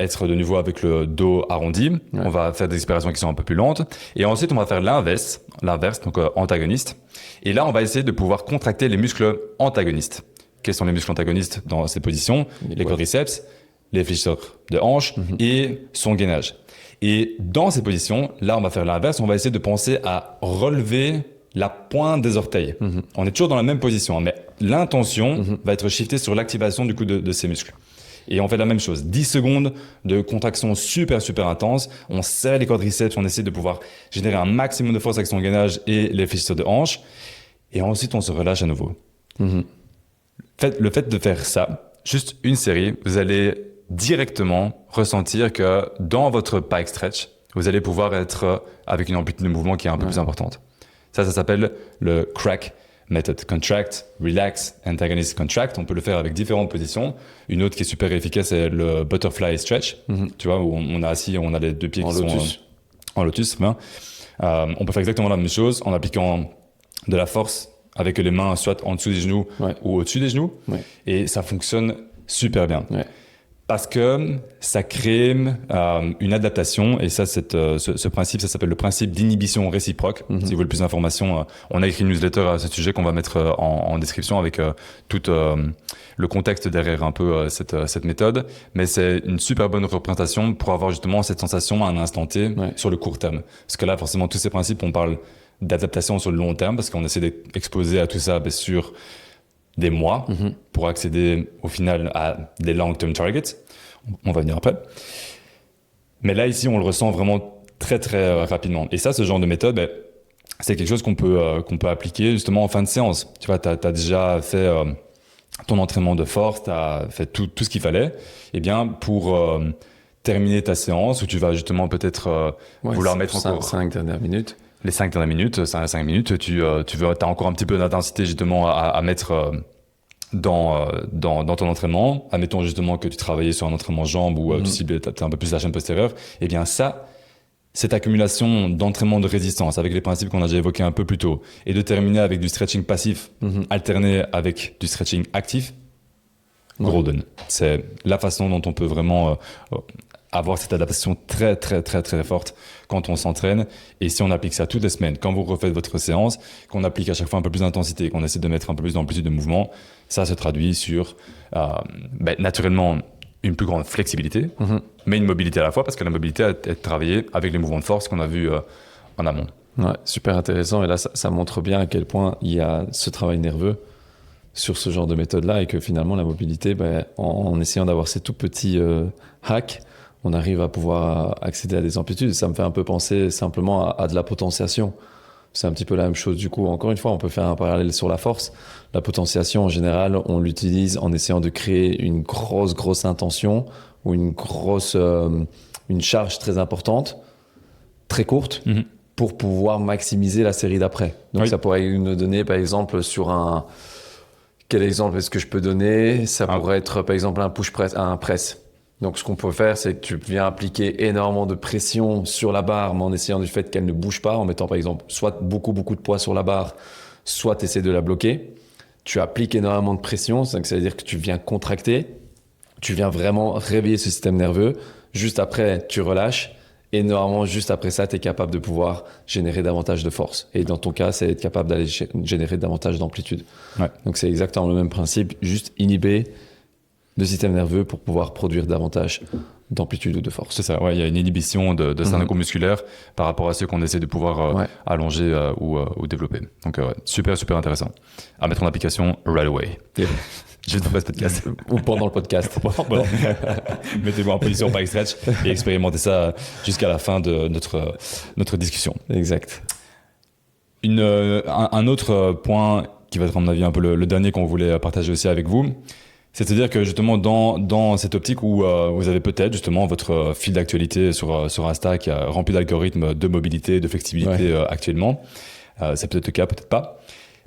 être de nouveau avec le dos arrondi. Ouais. On va faire des expirations qui sont un peu plus lentes. Et ensuite, on va faire l'inverse, donc antagoniste. Et là, on va essayer de pouvoir contracter les muscles antagonistes. Quels sont les muscles antagonistes dans ces positions? Les quadriceps, les fléchisseurs de hanches et son gainage. Et dans ces positions, là, on va faire l'inverse. On va essayer de penser à relever la pointe des orteils. On est toujours dans la même position, mais l'intention va être shiftée sur l'activation du coup de ces muscles. Et on fait la même chose. 10 secondes de contraction super, super intense. On serre les quadriceps, on essaie de pouvoir générer un maximum de force avec son gainage et les fléchisseurs de hanches. Et ensuite, on se relâche à nouveau. Le fait de faire ça, juste une série, vous allez directement ressentir que dans votre pike stretch, vous allez pouvoir être avec une amplitude de mouvement qui est un peu plus importante. Ça s'appelle le crack method. Contract, relax, antagonist, contract. On peut le faire avec différentes positions. Une autre qui est super efficace, c'est le butterfly stretch. Tu vois, où on a les deux pieds qui sont en lotus. On peut faire exactement la même chose en appliquant de la force avec les mains soit en dessous des genoux ou au-dessus des genoux. Et ça fonctionne super bien. Parce que ça crée une adaptation, et ça, ce principe, ça s'appelle le principe d'inhibition réciproque. Si vous voulez plus d'informations, on a écrit une newsletter à ce sujet qu'on va mettre en description avec tout le contexte derrière un peu cette méthode. Mais c'est une super bonne représentation pour avoir justement cette sensation à un instant T sur le court terme. Parce que là, forcément, tous ces principes, on parle d'adaptation sur le long terme, parce qu'on essaie d'exposer à tout ça sur des mois pour accéder au final à des long-term targets. On va venir après. Mais là, ici, on le ressent vraiment très, très rapidement. Et ça, ce genre de méthode, c'est quelque chose qu'on peut appliquer justement en fin de séance. Tu vois, t'as déjà fait ton entraînement de force, t'as fait tout ce qu'il fallait. Eh bien, pour terminer ta séance, où tu vas justement peut-être vouloir mettre encore 5 dernières minutes. Les 5 dernières minutes, 5 minutes, t'as encore un petit peu d'intensité justement à mettre dans ton entraînement. Admettons justement que tu travaillais sur un entraînement jambes ou tu ciblais un peu plus la chaîne postérieure. Eh bien ça, cette accumulation d'entraînement de résistance avec les principes qu'on a déjà évoqués un peu plus tôt et de terminer avec du stretching passif alterné avec du stretching actif, golden. C'est la façon dont on peut vraiment avoir cette adaptation très, très, très, très forte quand on s'entraîne. Et si on applique ça toutes les semaines, quand vous refaites votre séance, qu'on applique à chaque fois un peu plus d'intensité, qu'on essaie de mettre un peu plus d'amplitude de mouvement, ça se traduit sur, naturellement, une plus grande flexibilité, mais une mobilité à la fois, parce que la mobilité est travaillée avec les mouvements de force qu'on a vus en amont. Ouais, super intéressant. Et là, ça montre bien à quel point il y a ce travail nerveux sur ce genre de méthode-là, et que finalement, la mobilité, en essayant d'avoir ces tout petits hacks, on arrive à pouvoir accéder à des amplitudes. Ça me fait un peu penser simplement à de la potentiation. C'est un petit peu la même chose. Du coup, encore une fois, on peut faire un parallèle sur la force. La potentiation, en général, on l'utilise en essayant de créer une grosse intention ou une charge très importante, très courte, pour pouvoir maximiser la série d'après. Donc, ça pourrait nous donner, par exemple, quel exemple est-ce que je peux donner? Ça pourrait être, par exemple, un push press, un press. Donc, ce qu'on peut faire, c'est que tu viens appliquer énormément de pression sur la barre, mais en essayant du fait qu'elle ne bouge pas, en mettant par exemple soit beaucoup de poids sur la barre, soit tu essaies de la bloquer. Tu appliques énormément de pression, ça veut dire que tu viens contracter, tu viens vraiment réveiller ce système nerveux. Juste après, tu relâches. Et normalement, juste après ça, tu es capable de pouvoir générer davantage de force. Et dans ton cas, c'est être capable d'aller générer davantage d'amplitude. Donc, c'est exactement le même principe, juste inhiber de système nerveux pour pouvoir produire davantage d'amplitude ou de force. C'est ça, il y a une inhibition de syndrome musculaire par rapport à ceux qu'on essaie de pouvoir allonger ou développer. Donc, super, super intéressant. À mettre en application right away. Juste après ce podcast. Ou pendant le podcast. Mettez-vous en position pike stretch et expérimentez ça jusqu'à la fin de notre discussion. Exact. Un autre point qui va être, à mon avis, un peu le dernier qu'on voulait partager aussi avec vous, c'est-à-dire que justement dans cette optique où vous avez peut-être justement votre fil d'actualité sur Insta qui a rempli d'algorithmes de mobilité, de flexibilité actuellement, c'est peut-être le cas, peut-être pas.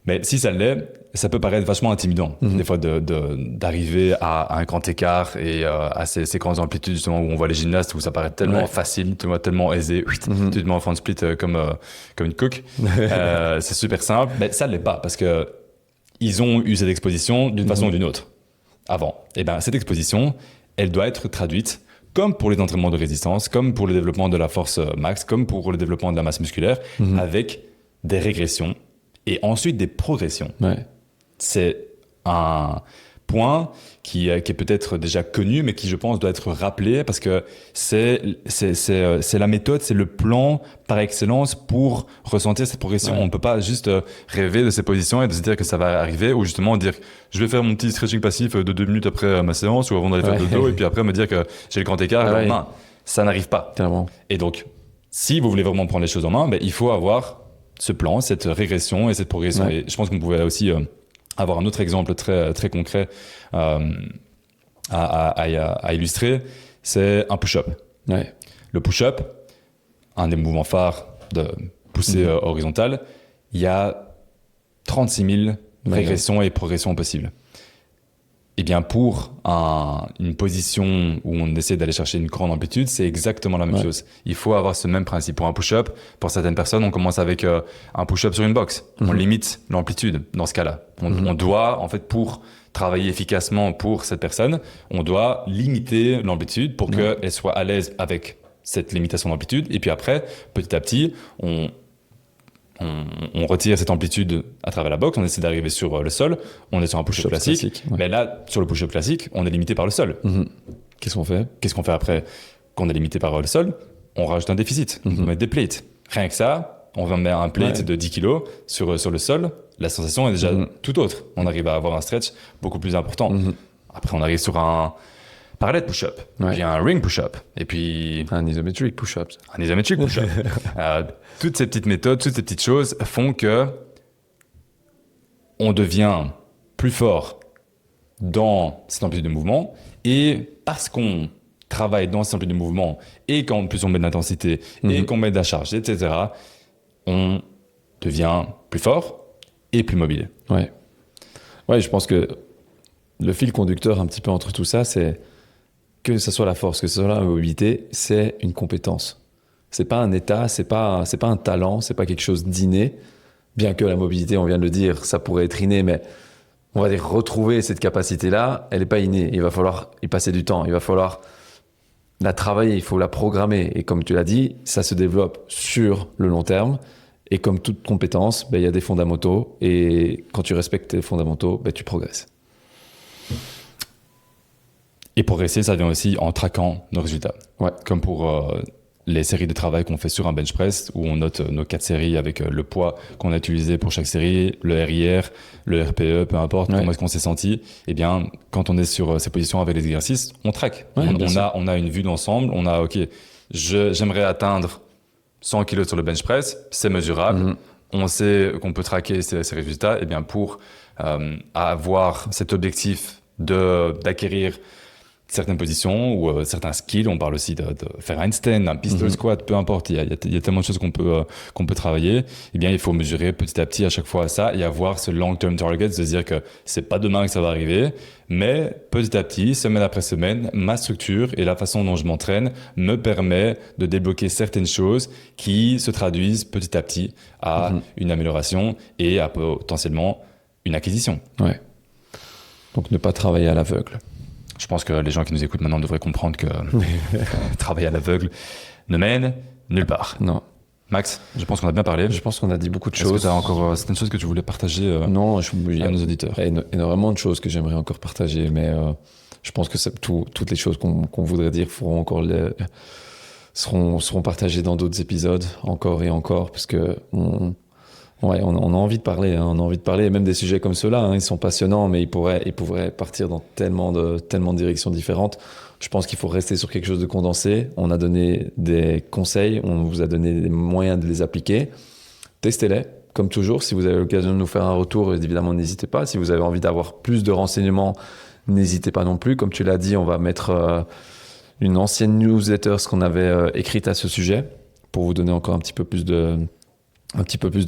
Mais si ça l'est, ça peut paraître vachement intimidant, des fois, d'arriver à un grand écart et à ces grandes amplitudes, justement, où on voit les gymnastes, où ça paraît tellement facile, tu vois, tellement aisé. Tu te mets en front split comme une cook. C'est super simple, mais ça ne l'est pas, parce que ils ont eu cette exposition d'une façon ou d'une autre avant. Et bien, cette exposition, elle doit être traduite comme pour les entraînements de résistance, comme pour le développement de la force max, comme pour le développement de la masse musculaire, avec des régressions et ensuite des progressions. C'est un point qui est peut-être déjà connu, mais qui, je pense, doit être rappelé parce que c'est la méthode, c'est le plan par excellence pour ressentir cette progression. On ne peut pas juste rêver de ces positions et de se dire que ça va arriver, ou justement dire je vais faire mon petit stretching passif de 2 minutes après ma séance ou avant d'aller faire dodo, et puis après me dire que j'ai le grand écart. Non, ça n'arrive pas. Clairement. Et donc, si vous voulez vraiment prendre les choses en main, il faut avoir ce plan, cette régression et cette progression. Et je pense qu'on pouvait aussi avoir un autre exemple très, très concret à illustrer, c'est un push-up. Le push-up, un des mouvements phares de poussée horizontale, il y a 36 000 régressions et progressions possibles. Eh bien, pour une position où on essaie d'aller chercher une grande amplitude, c'est exactement la même chose. Il faut avoir ce même principe. Pour un push-up, pour certaines personnes, on commence avec un push-up sur une box. On limite l'amplitude dans ce cas-là. On doit, en fait, pour travailler efficacement pour cette personne, on doit limiter l'amplitude pour qu'elle soit à l'aise avec cette limitation d'amplitude. Et puis après, petit à petit, on retire cette amplitude à travers la box, on essaie d'arriver sur le sol, on est sur un push-up classique. Mais là, sur le push-up classique, on est limité par le sol. Qu'est-ce qu'on fait après quand on est limité par le sol? On rajoute un déficit, on met des plates. Rien que ça, on va mettre un plate de 10 kg sur le sol, la sensation est déjà tout autre. On arrive à avoir un stretch beaucoup plus important. Après, on arrive sur un parallel push-up, puis un ring push-up, et puis un isometric push-up. Toutes ces petites méthodes, toutes ces petites choses font que on devient plus fort dans cette amplitude de mouvement, et parce qu'on travaille dans cette amplitude de mouvement, et qu'en plus on met de l'intensité, et qu'on met de la charge, etc., on devient plus fort et plus mobile. Ouais, je pense que le fil conducteur un petit peu entre tout ça, c'est que ce soit la force, que ce soit la mobilité, c'est une compétence. C'est pas un état, c'est pas un talent, c'est pas quelque chose d'inné. Bien que la mobilité, on vient de le dire, ça pourrait être inné, mais on va dire retrouver cette capacité-là, elle n'est pas innée. Il va falloir y passer du temps, il va falloir la travailler, il faut la programmer. Et comme tu l'as dit, ça se développe sur le long terme. Et comme toute compétence, il y a des fondamentaux. Et quand tu respectes tes fondamentaux, tu progresses. Et progresser, ça vient aussi en traquant nos résultats. Comme pour les séries de travail qu'on fait sur un bench press, où on note nos 4 séries avec le poids qu'on a utilisé pour chaque série, le RIR, le RPE, peu importe, comment est-ce qu'on s'est senti. Eh bien, quand on est sur ces positions avec les exercices, on traque. On a une vue d'ensemble. On a, OK, j'aimerais atteindre 100 kg sur le bench press, c'est mesurable. On sait qu'on peut traquer ces résultats. Eh bien, pour avoir cet objectif d'acquérir certaines positions ou certains skills, on parle aussi de faire un handstand, un pistol squat, peu importe, il y a tellement de choses qu'on peut travailler. Eh bien, il faut mesurer petit à petit à chaque fois ça et avoir ce long-term target, de se dire que c'est pas demain que ça va arriver, mais petit à petit, semaine après semaine, ma structure et la façon dont je m'entraîne me permet de débloquer certaines choses qui se traduisent petit à petit à une amélioration et à potentiellement une acquisition. Donc, ne pas travailler à l'aveugle. Je pense que les gens qui nous écoutent maintenant devraient comprendre que travailler à l'aveugle ne mène nulle part. Non. Max, je pense qu'on a bien parlé. Je pense qu'on a dit beaucoup de choses. choses. Est-ce que tu as encore certaines choses que tu voulais partager à nos auditeurs? Il y a énormément de choses que j'aimerais encore partager, mais je pense que toutes les choses qu'on voudrait dire seront partagées dans d'autres épisodes, encore et encore, parce que on a envie de parler, on a envie de parler, et même des sujets comme ceux-là, ils sont passionnants, mais ils pourraient partir dans tellement de directions différentes. Je pense qu'il faut rester sur quelque chose de condensé. On a donné des conseils, on vous a donné des moyens de les appliquer. Testez-les, comme toujours. Si vous avez l'occasion de nous faire un retour, évidemment, n'hésitez pas. Si vous avez envie d'avoir plus de renseignements, n'hésitez pas non plus. Comme tu l'as dit, on va mettre une ancienne newsletter, ce qu'on avait écrite à ce sujet, pour vous donner encore un petit peu plus de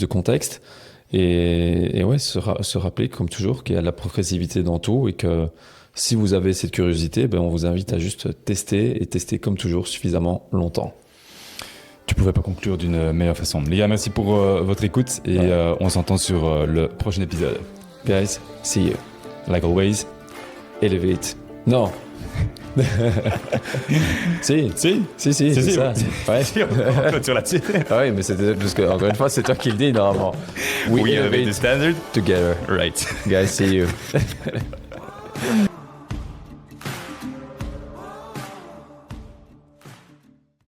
contexte. Et ouais, se rappeler, comme toujours, qu'il y a de la progressivité dans tout et que si vous avez cette curiosité, ben, on vous invite à juste tester et tester comme toujours suffisamment longtemps. Tu pouvais pas conclure d'une meilleure façon. Les gars, merci pour votre écoute et on s'entend sur le prochain épisode. Guys, see you. Like always, elevate. Non. si, c'est ça. Ouais. On clôture là-dessus. Oui, mais c'était parce que, encore une fois, c'est toi qui le dis normalement. We elevate the standard together. Right. Guys, see you.